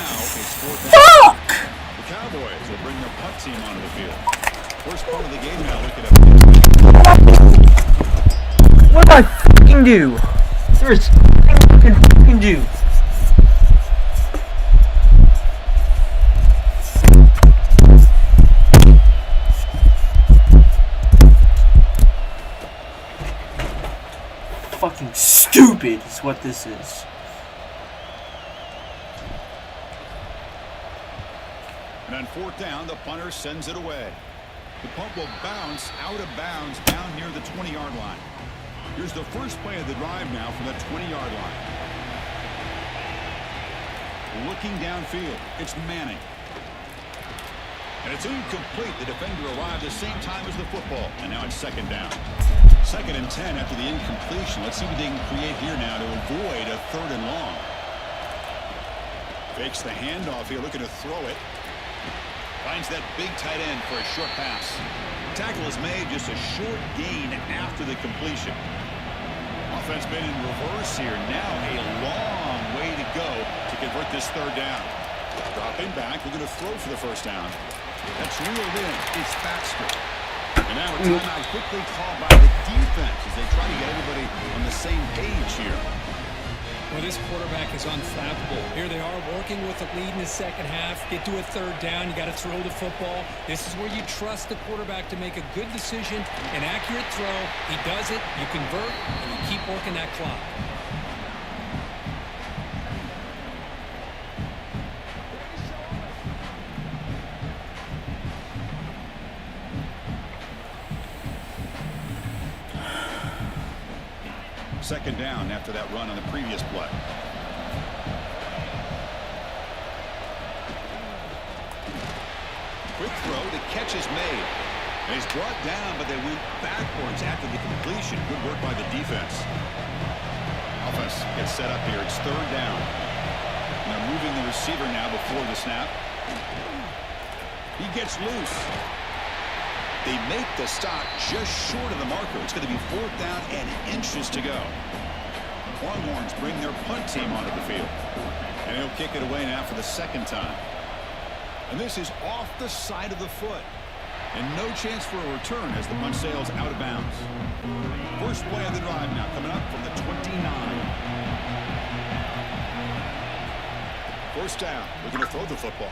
fuck? The Cowboys will bring their punt team onto the field. First part of the game now, looking at What do I fucking do? There's nothing I can fucking do. Fucking stupid is what this is. And on fourth down, the punter sends it away. The punt will bounce out of bounds down near the 20-yard line. Here's the first play of the drive now from the 20-yard line. Looking downfield, it's Manning. And it's incomplete. The defender arrived the same time as the football. And now it's second down. Second and 10 after the incompletion. Let's see what they can create here now to avoid a third and long. Fakes the handoff here, looking to throw it. Finds that big tight end for a short pass. Tackle is made, just a short gain after the completion. Offense been in reverse here. Now a long way to go to convert this third down. Dropping back, looking to throw for the first down. That's reeled in. It's Baxter. And now a timeout quickly called by the defense as they try to get everybody on the same page here. Well, this quarterback is unflappable. Here they are working with the lead in the second half. Get to a third down. You got to throw the football. This is where you trust the quarterback to make a good decision, an accurate throw. He does it. You convert, and you keep working that clock. Second down after that run on the previous play. Quick throw, the catch is made. And he's brought down, but they went backwards after the completion. Good work by the defense. Offense gets set up here. It's third down. And they're moving the receiver now before the snap. He gets loose. They make the stop just short of the marker. It's going to be fourth down and inches to go. Longhorns bring their punt team onto the field. And he'll kick it away now for the second time. And this is off the side of the foot. And no chance for a return as the punt sails out of bounds. First play of the drive now coming up from the 29. First down. Looking to throw the football.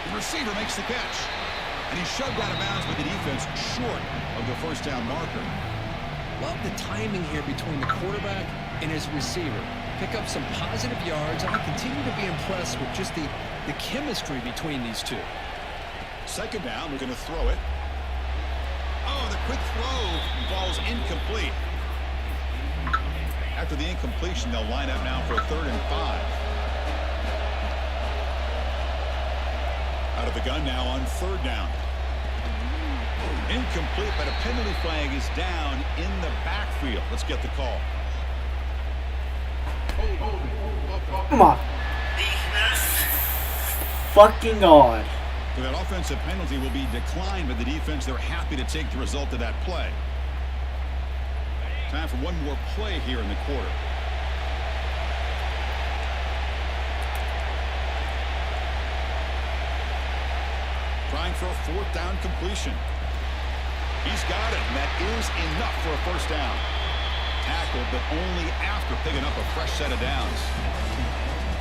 The receiver makes the catch. And he's shoved out of bounds by the defense short of the first down marker. Love the timing here between the quarterback and his receiver. Pick up some positive yards. I continue to be impressed with just the chemistry between these two. Second down, we're going to throw it. Oh, the quick throw ball's incomplete. After the incompletion, they'll line up now for a 3rd and 5. Out of the gun now on 3rd down. Incomplete, but a penalty flag is down in the backfield. Let's get the call. Come on. Fucking God. So that offensive penalty will be declined by the defense. They're happy to take the result of that play. Time for one more play here in the quarter. Trying for a 4th down completion. He's got it, and that is enough for a first down. Tackled, but only after picking up a fresh set of downs.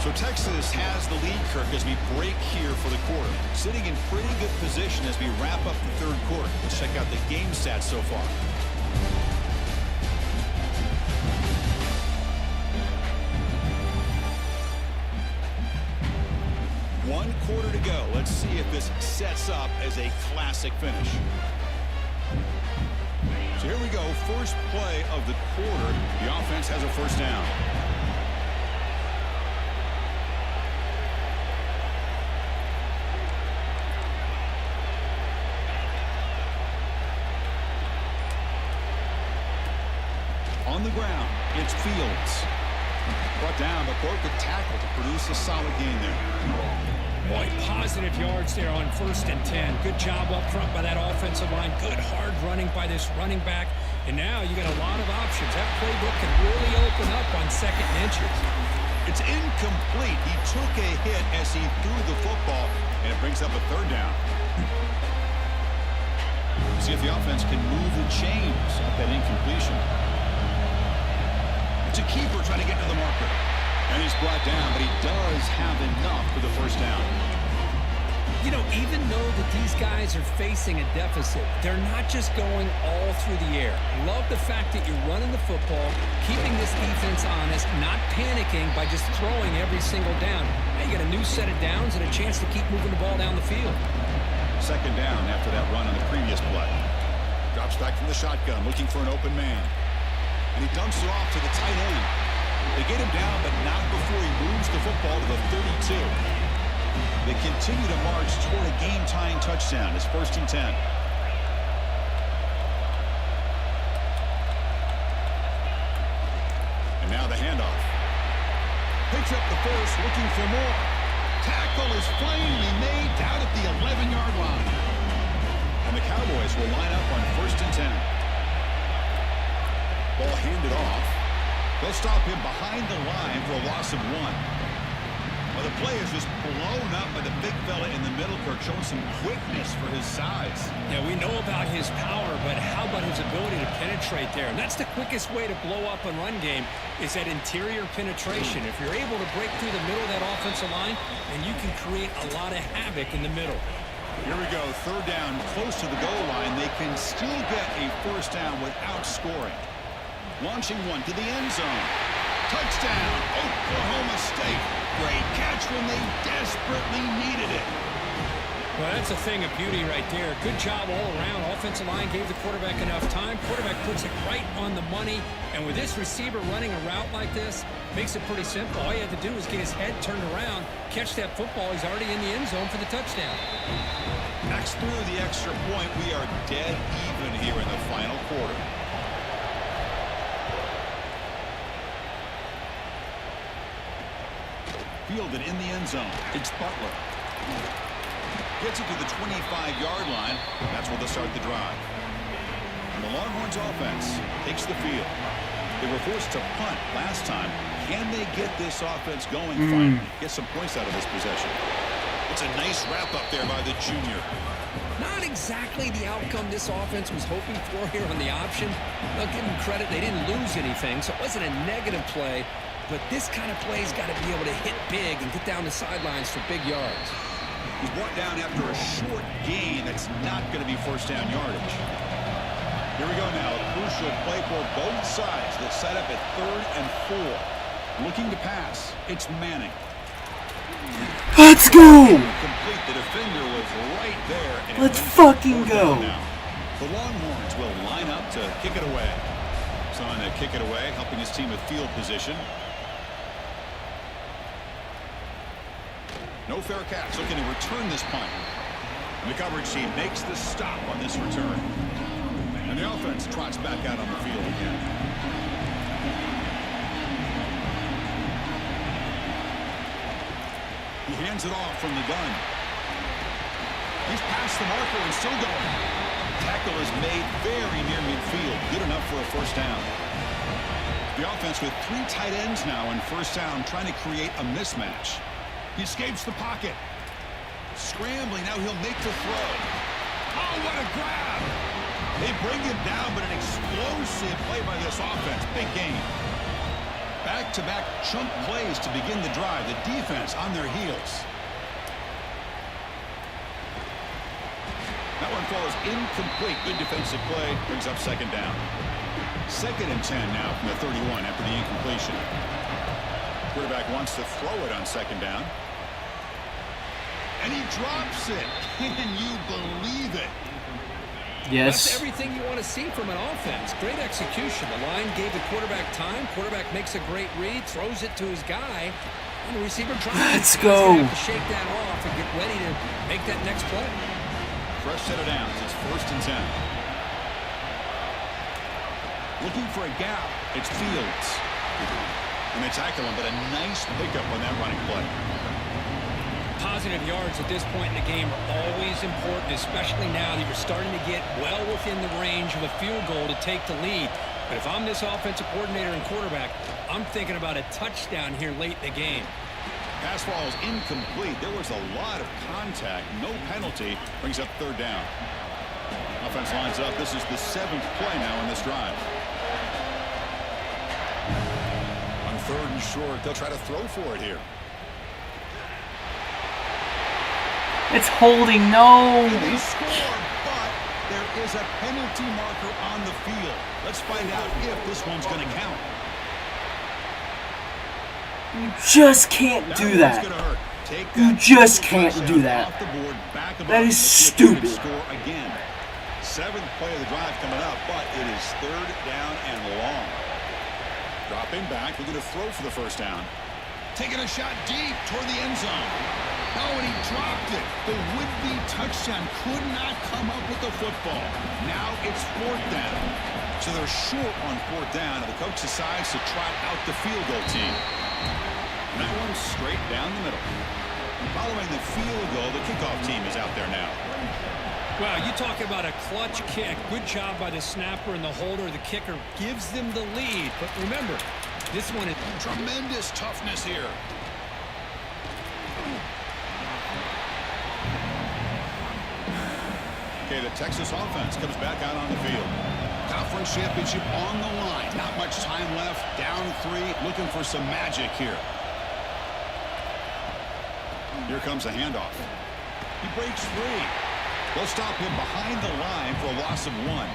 So Texas has the lead, Kirk, as we break here for the quarter. Sitting in pretty good position as we wrap up the 3rd quarter. Let's check out the game stats so far. One quarter to go. Let's see if this sets up as a classic finish. So here we go. First play of the quarter. The offense has a first down. On the ground, it's Fields. Brought down, but broke the tackle to produce a solid gain there. Boy, positive yards there on 1st and 10. Good job up front by that offensive line. Good hard running by this running back. And now you got a lot of options. That playbook can really open up on 2nd and inches. It's incomplete. He took a hit as he threw the football, and it brings up a 3rd down. See if the offense can move the chains off that incompletion. It's a keeper trying to get to the marker. And he's brought down, but he does have enough for the first down. You know, even though that these guys are facing a deficit, they're not just going all through the air. Love the fact that you're running the football, keeping this defense honest, not panicking by just throwing every single down. Now you got a new set of downs and a chance to keep moving the ball down the field. Second down after that run on the previous play. Drops back from the shotgun, looking for an open man. And he dumps it off to the tight end. They get him down, but not before he moves the football to the 32. They continue to march toward a game-tying touchdown. It's 1st and 10. And now the handoff. Picks up the first, looking for more. Tackle is finally made down at the 11-yard line. And the Cowboys will line up on 1st and 10. Ball handed off. They'll stop him behind the line for a loss of 1. Well, the play is just blown up by the big fella in the middle, Kirk, showing some quickness for his size. Yeah, we know about his power, but how about his ability to penetrate there? And that's the quickest way to blow up a run game is that interior penetration. If you're able to break through the middle of that offensive line, then you can create a lot of havoc in the middle. Here we go, 3rd down, close to the goal line. They can still get a first down without scoring. Launching one to the end zone. Touchdown, Oklahoma State. Great catch when they desperately needed it. Well, that's a thing of beauty right there. Good job all around. Offensive line gave the quarterback enough time. Quarterback puts it right on the money. And with this receiver running a route like this, makes it pretty simple. All you have to do is get his head turned around, catch that football. He's already in the end zone for the touchdown. Max through the extra point. We are dead even here in the final quarter. Fielded in the end zone. It's Butler. Gets it to the 25-yard line. That's where they'll start the drive. And the Longhorns offense takes the field. They were forced to punt last time. Can they get this offense going finally? Get some points out of this possession. It's a nice wrap-up there by the junior. Not exactly the outcome this offense was hoping for here on the option. I'll give them credit. They didn't lose anything, so it wasn't a negative play. But this kind of play's got to be able to hit big and get down the sidelines for big yards. He's brought down after a short gain. That's not going to be first down yardage. Here we go now. A crucial play for both sides. That set up at 3rd and 4. Looking to pass. It's Manning. Let's go! Complete. The defender was right there. And Let's fucking go. The Longhorns will line up to kick it away. Someone to kick it away, helping his team with field position. No fair catch, looking to return this punt. And the coverage team makes the stop on this return. And the offense trots back out on the field again. He hands it off from the gun. He's past the marker and still going. Tackle is made very near midfield. Good enough for a first down. The offense with 3 tight ends now in first down, trying to create a mismatch. He escapes the pocket. Scrambling, now he'll make the throw. Oh, what a grab! They bring him down, but an explosive play by this offense. Big game. Back-to-back chunk plays to begin the drive. The defense on their heels. That one falls incomplete. Good defensive play. Brings up second down. 2nd and 10 now from the 31 after the incompletion. Quarterback wants to throw it on second down. And he drops it. Can you believe it? Yes. That's everything you want to see from an offense. Great execution. The line gave the quarterback time. Quarterback makes a great read, throws it to his guy, and the receiver tries. Let's go. Have to shake that off and get ready to make that next play. Fresh set of downs. It's 1st and 10. Looking for a gap. It's Fields. And they tackle him, but a nice pickup on that running play. Positive yards at this point in the game are always important, especially now that you're starting to get well within the range of a field goal to take the lead. But if I'm this offensive coordinator and quarterback, I'm thinking about a touchdown here late in the game. Pass ball is incomplete. There was a lot of contact. No penalty. Brings up 3rd down. Offense lines up. This is the 7th play now in this drive. On 3rd and short, they'll try to throw for it here. It's holding. No. They score, but there is a penalty marker on the field. Let's find out if this one's going to count. You just can't do that. You just can't do that. That is stupid. Score again. 7th play of the drive coming up, but it is 3rd down and long. Dropping back, looking to throw for the first down. Taking a shot deep toward the end zone. Oh, and he dropped it. The would-be touchdown could not come up with the football. Now it's 4th down. So they're short on 4th down, and the coach decides to trot out the field goal team. And that one's straight down the middle. Following the field goal, the kickoff team is out there now. Wow, you talk about a clutch kick. Good job by the snapper and the holder. The kicker gives them the lead. But remember, this one is tremendous toughness here. Okay, the Texas offense comes back out on the field. Conference championship on the line. Not much time left. Down 3. Looking for some magic here. Here comes a handoff. He breaks free. They'll stop him behind the line for a loss of 1.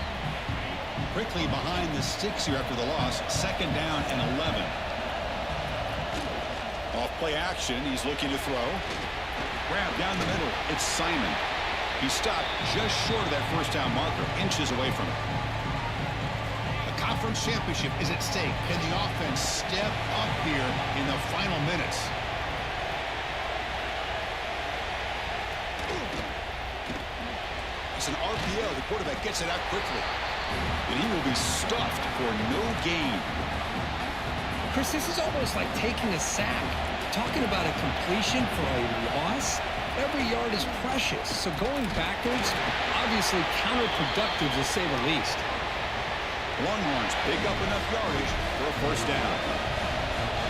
Quickly behind the sticks here after the loss. 2nd down and 11. Off play action. He's looking to throw. Grab down the middle. It's Simon. He stopped just short of that first down marker, inches away from it. The conference championship is at stake. Can the offense step up here in the final minutes? It's an RPO. The quarterback gets it out quickly. And he will be stuffed for no gain. Chris, this is almost like taking a sack. Talking about a completion for a loss, every yard is precious. So going backwards, obviously counterproductive to say the least. Longhorns pick up enough yardage for a first down.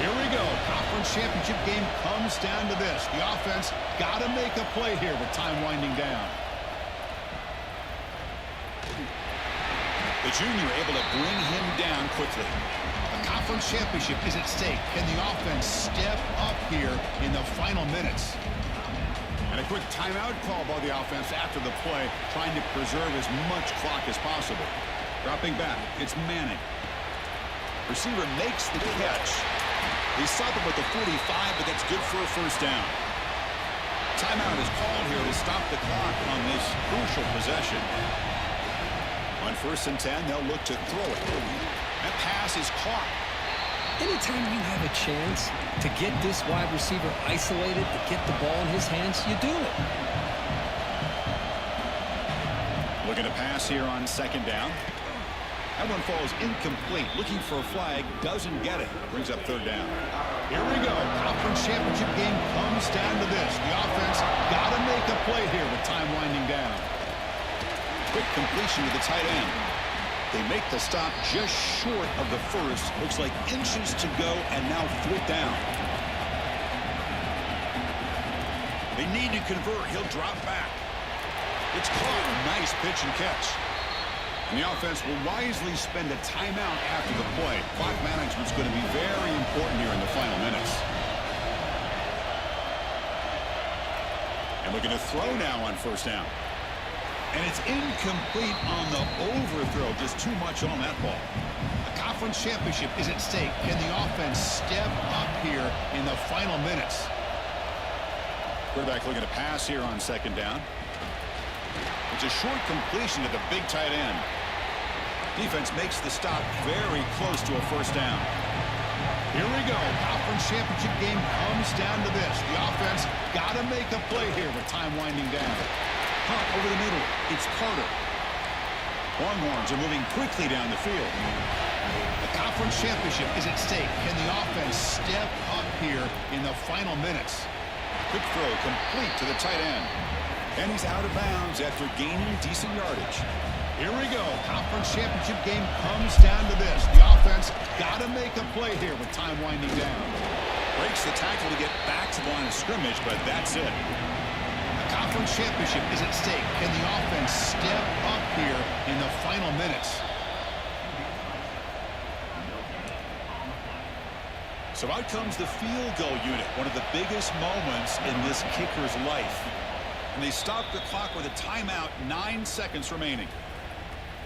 Here we go. Conference championship game comes down to this. The offense got to make a play here with time winding down. The junior able to bring him down quickly. The conference championship is at stake. Can the offense step up here in the final minutes? And a quick timeout call by the offense after the play, trying to preserve as much clock as possible. Dropping back, it's Manning. Receiver makes the catch. They stop him with the 45, but that's good for a first down. Timeout is called here to stop the clock on this crucial possession. On 1st and 10, they'll look to throw it. That pass is caught. Anytime you have a chance to get this wide receiver isolated, to get the ball in his hands, you do it. Looking to pass here on 2nd down. That one falls incomplete. Looking for a flag. Doesn't get it. Brings up 3rd down. Here we go. Conference championship game comes down to this. The offense got to make a play here with time winding down. Quick completion to the tight end. They make the stop just short of the first. Looks like inches to go, and now 4th down. They need to convert. He'll drop back. It's caught. Nice pitch and catch. And the offense will wisely spend a timeout after the play. Clock management's going to be very important here in the final minutes. And looking to throw now on 1st down. And it's incomplete on the overthrow. Just too much on that ball. The conference championship is at stake. Can the offense step up here in the final minutes? Quarterback looking to pass here on 2nd down. It's a short completion to the big tight end. Defense makes the stop very close to a first down. Here we go. Conference championship game comes down to this. The offense got to make a play here with time winding down. Punt over the middle. It's Carter. Longhorns are moving quickly down the field. The conference championship is at stake. Can the offense step up here in the final minutes? Quick throw complete to the tight end. And he's out of bounds after gaining decent yardage. Here we go. Conference championship game comes down to this. The offense got to make a play here with time winding down. Breaks the tackle to get back to the line of scrimmage, but that's it. The conference championship is at stake. Can the offense step up here in the final minutes? So out comes the field goal unit, one of the biggest moments in this kicker's life. And they stop the clock with a timeout, 9 seconds remaining.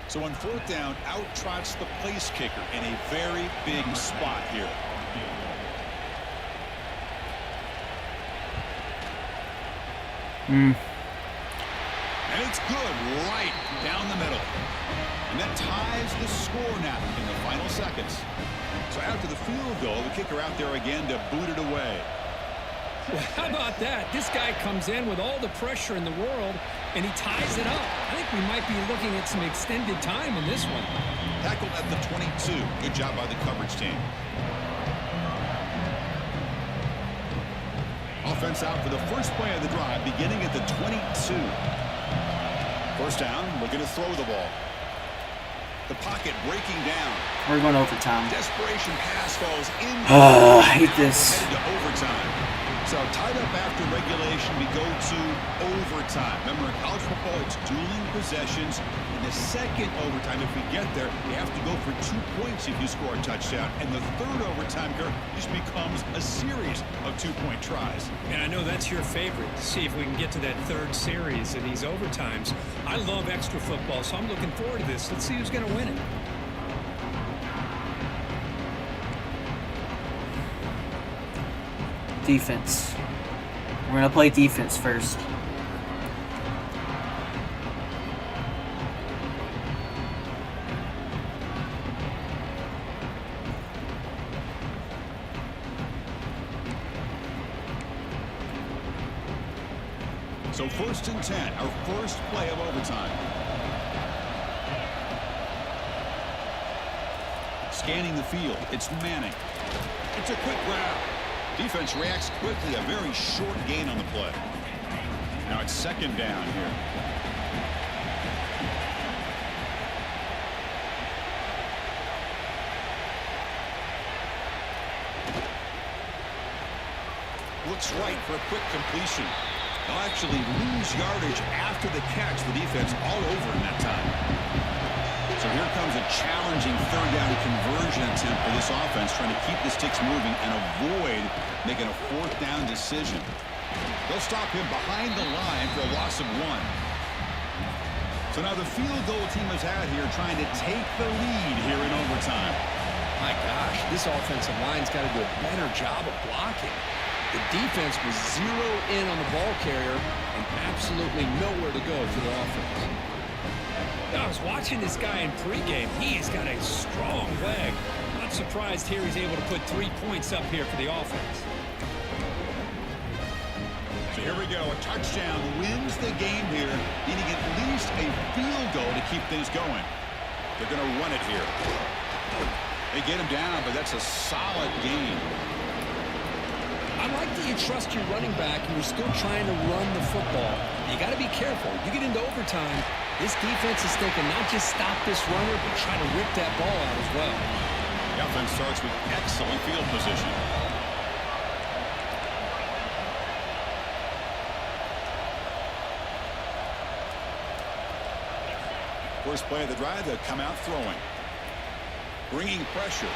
So on 4th down, out trots the place kicker in a very big spot here. And it's good right down the middle. And that ties the score now in the final seconds. So after the field goal, the kicker out there again to boot it away. Well, how about that? This guy comes in with all the pressure in the world, and he ties it up. I think we might be looking at some extended time in this one. Tackled at the 22. Good job by the coverage team. Offense out for the first play of the drive, beginning at the 22. First down, looking to throw the ball. The pocket breaking down. We're going overtime. Desperation pass falls in. I hate this. Headed to overtime. So tied up after regulation, we go to overtime. Remember, in college football, it's dueling possessions. In the second overtime, if we get there, you have to go for 2 points if you score a touchdown. And the third overtime, Kirk, just becomes a series of 2-point tries. And I know that's your favorite, to see if we can get to that third series in these overtimes. I love extra football, so I'm looking forward to this. Let's see who's going to win it. Defense. We're gonna play defense first. So 1st and 10, our first play of overtime. Scanning the field, it's Manning. It's a quick grab. Defense reacts quickly, a very short gain on the play. Now it's 2nd down here. Looks right for a quick completion. They'll actually lose yardage after the catch. The defense all over in that time. So here comes a challenging 3rd down conversion attempt for this offense, trying to keep the sticks moving and avoid making a 4th down decision. They'll stop him behind the line for a loss of 1. So now the field goal team is out here trying to take the lead here in overtime. My gosh, this offensive line's got to do a better job of blocking. The defense was 0 in on the ball carrier and absolutely nowhere to go for the offense. I was watching this guy in pregame. He has got a strong leg. Not surprised here he's able to put 3 points up here for the offense. So here we go. A touchdown wins the game here, needing at least a field goal to keep things going. They're going to run it here. They get him down, but that's a solid game. I like that you trust your running back and you're still trying to run the football. You got to be careful. You get into overtime, this defense is thinking not just stop this runner, but try to rip that ball out as well. The offense starts with excellent field position. First play of the drive, they'll come out throwing. Bringing pressure.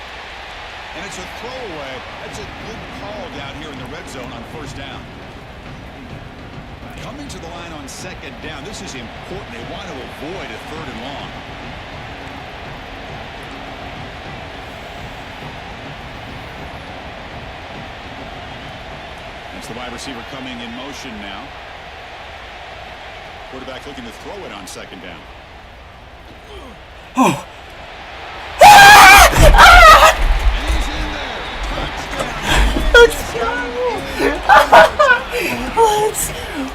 And it's a throwaway. That's a good call down here in the red zone on 1st down. Coming to the line on 2nd down. This is important. They want to avoid a 3rd and long. That's the wide receiver coming in motion now. Quarterback looking to throw it on 2nd down. Oh. Let's go! Let's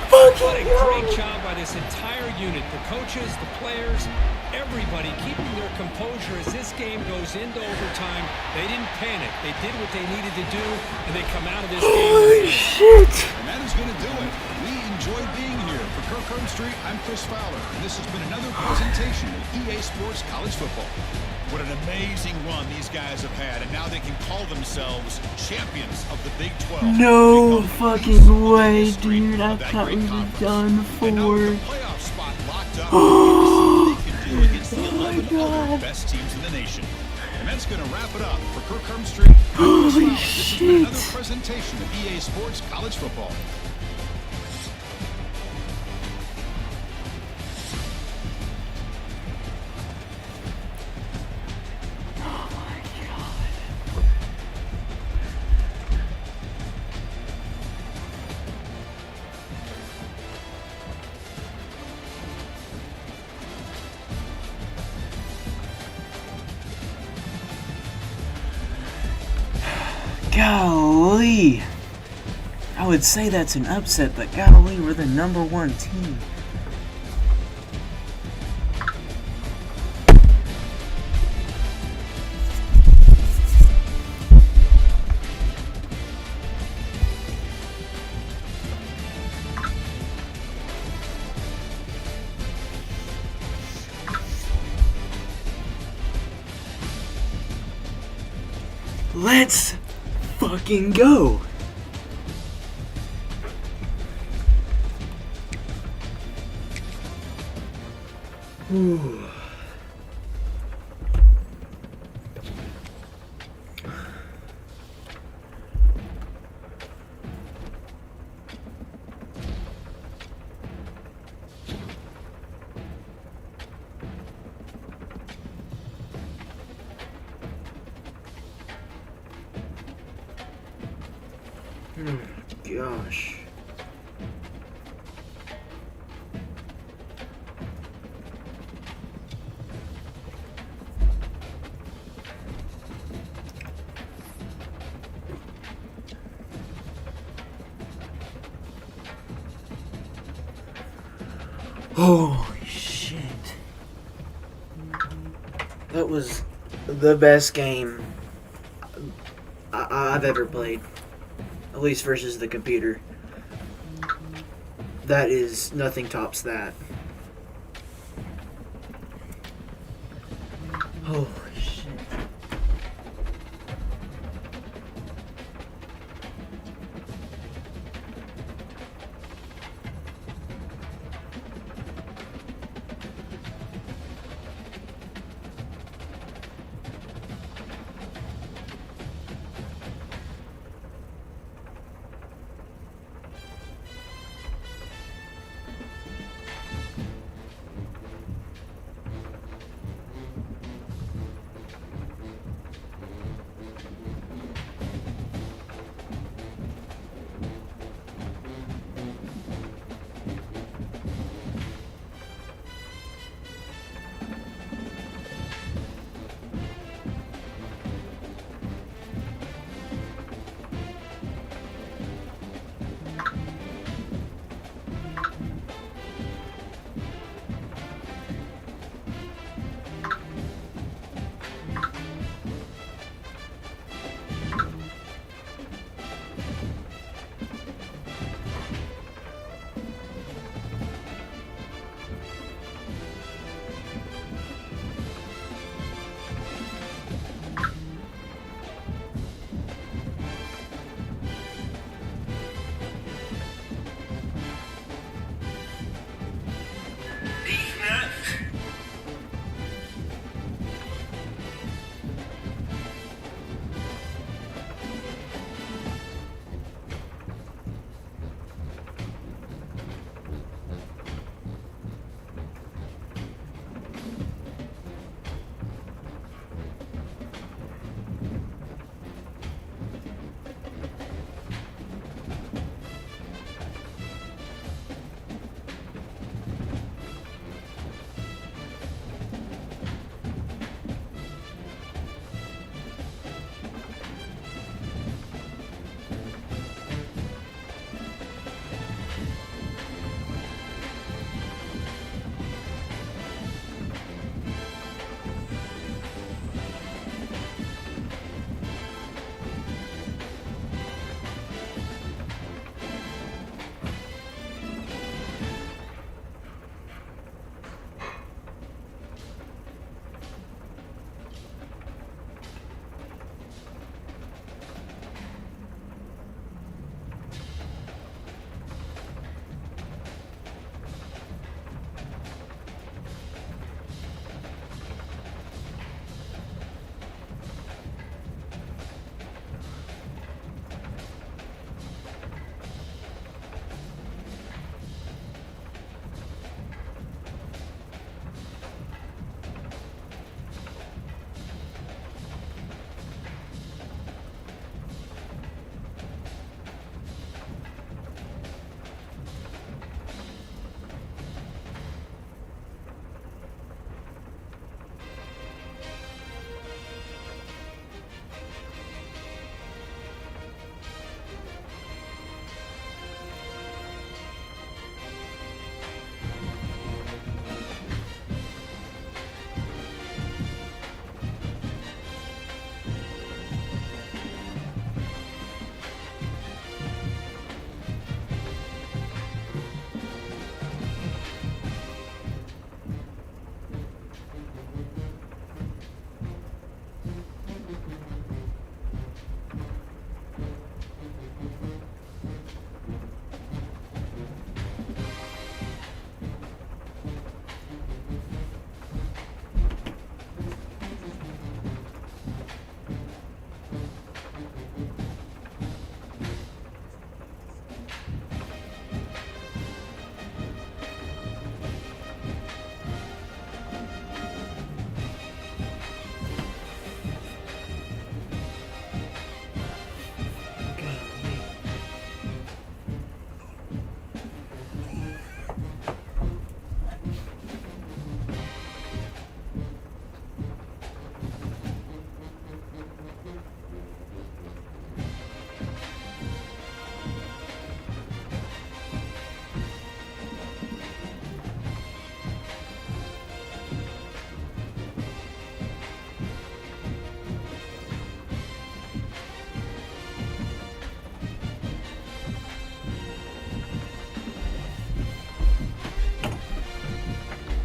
fucking go! What a great job by this entire unit. The coaches, the players, everybody keeping their composure as this game goes into overtime. They didn't panic. They did what they needed to do, and they come out of this game. Holy shit! And that is going to do it. We enjoyed being here. For Kirk Herbstreit, I'm Chris Fowler, and this has been another presentation of EA Sports College Football. What an amazing run these guys have had, and now they can call themselves champions of the Big 12. No fucking way, dude. I thought we were done for. Oh my God. Best teams in the nation. And that's going to wrap it up for Kirk Herbstreit. Holy shit. Another presentation of EA Sports College Football. Golly. I would say that's an upset, but golly, we're the #1 team. Let's fucking go. Ooh. Gosh. Oh, shit. That was the best game I've ever played. At least versus the computer. That is, nothing tops that. Oh, shit.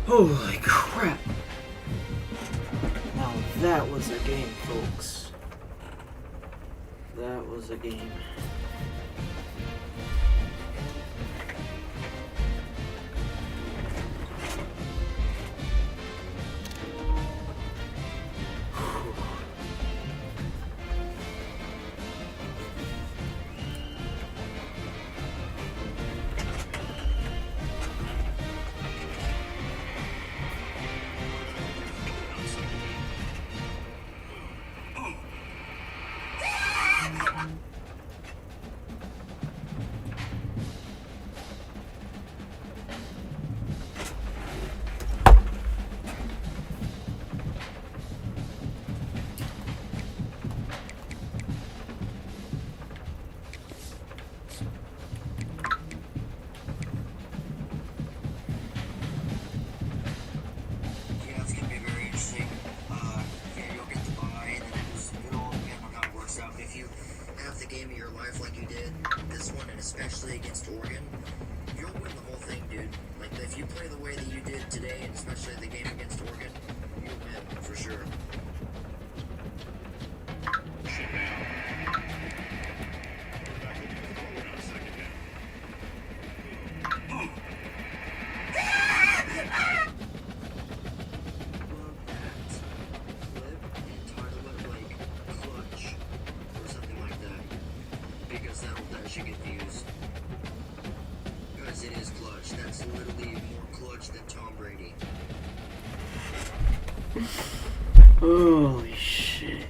Holy crap. Now that was a game, folks. That was a game. Yeah, it's gonna be very interesting. Yeah, you'll get the bye, and then it'll depend on how it works out. But if you have the game of your life like you did, this one, and especially against Oregon, you'll win the whole thing, dude. Like, if you play the way that you did today, and especially the game against Oregon, you'll win, for sure. Because that should get views. Because it is clutch. That's literally more clutch than Tom Brady. Holy shit.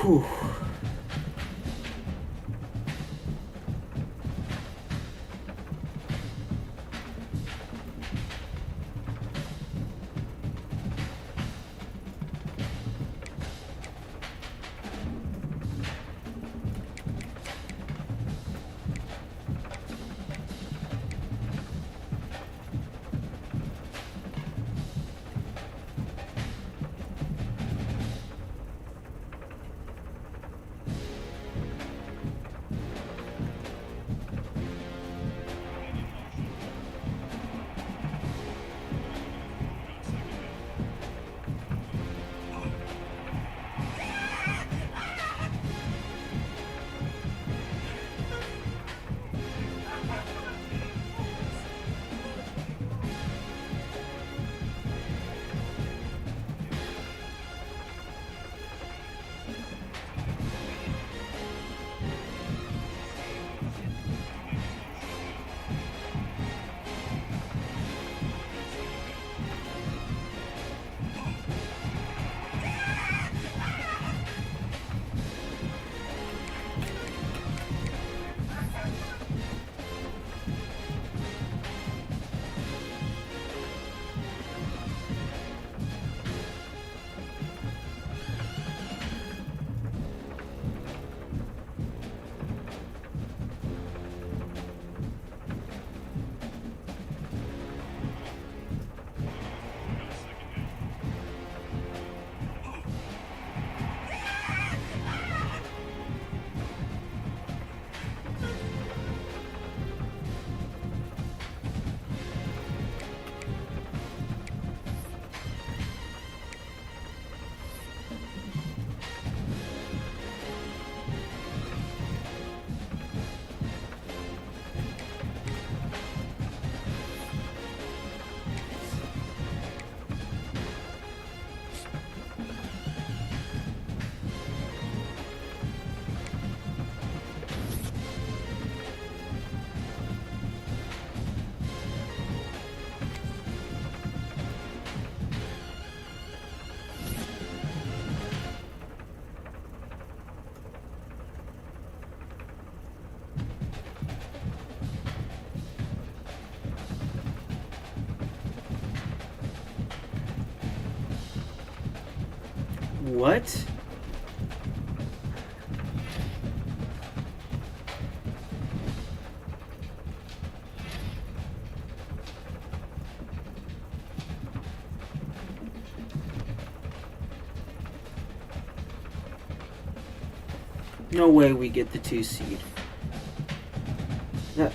Whew. What? No way we get the 2 seed. That...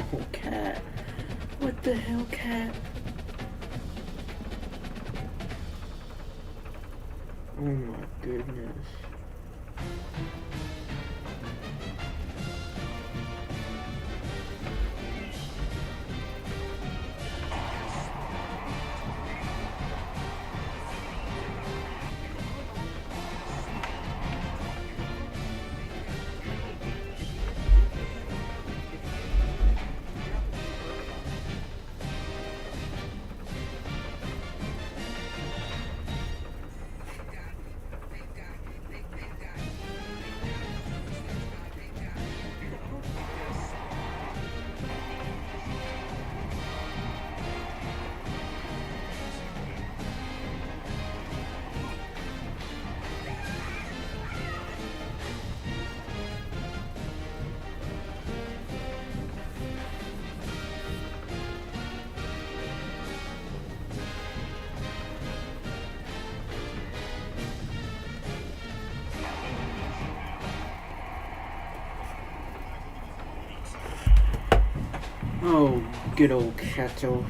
Oh, cat. What the hell, cat? Oh my goodness. Oh, good old Kato.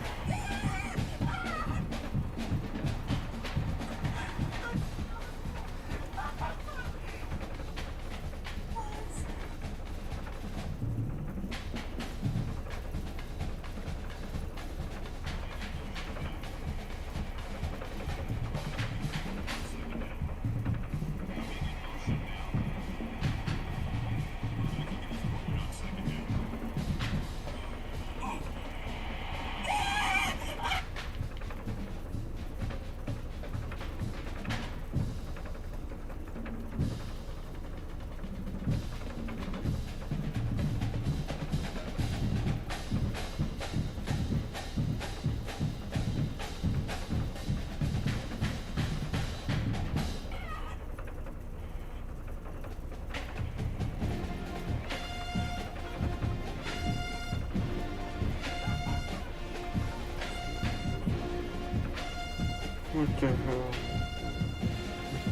What the hell?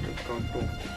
What the hell?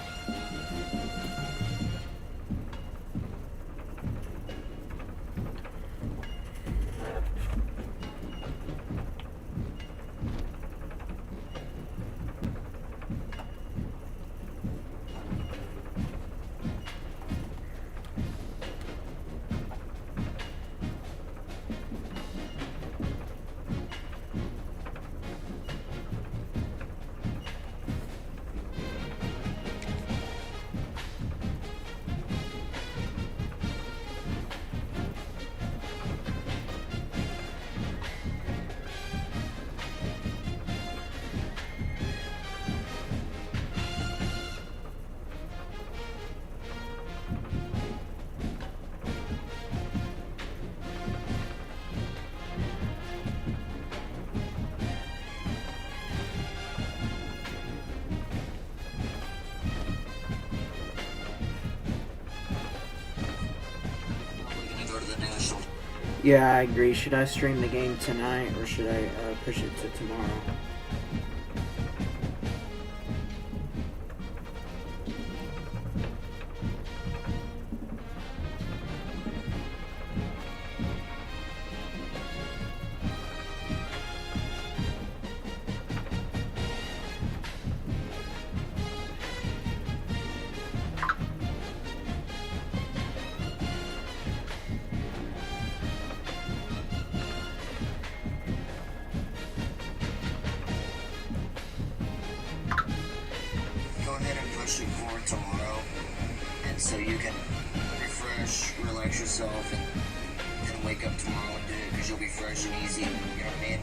Yeah, I agree. Should I stream the game tonight or should I push it to tomorrow? For tomorrow, and so you can refresh, relax yourself, and wake up tomorrow and do it because you'll be fresh and easy. You know what I mean?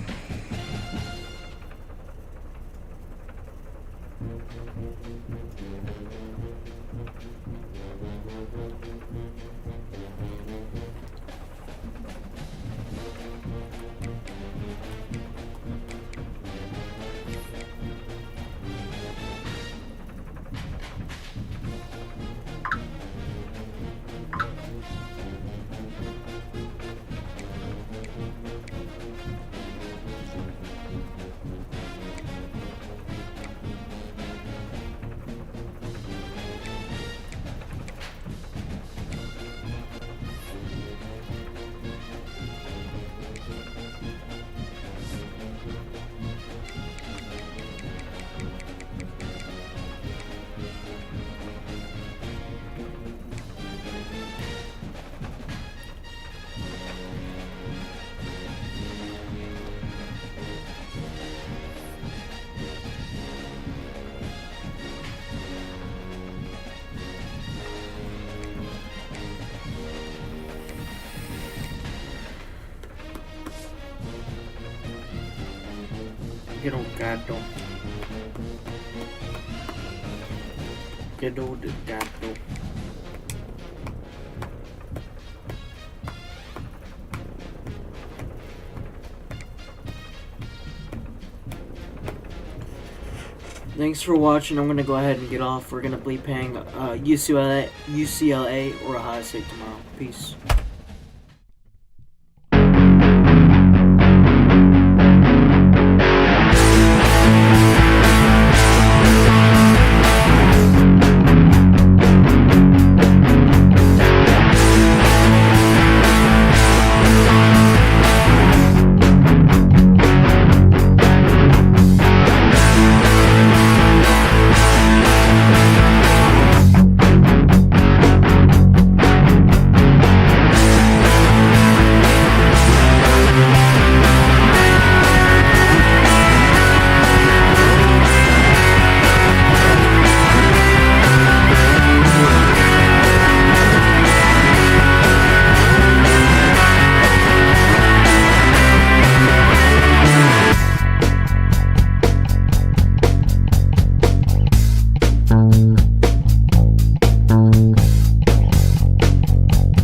Quiero gato. Quiero de gato. Thanks for watching. I'm gonna go ahead and get off. We're gonna be playing UCLA or Ohio State tomorrow. Peace.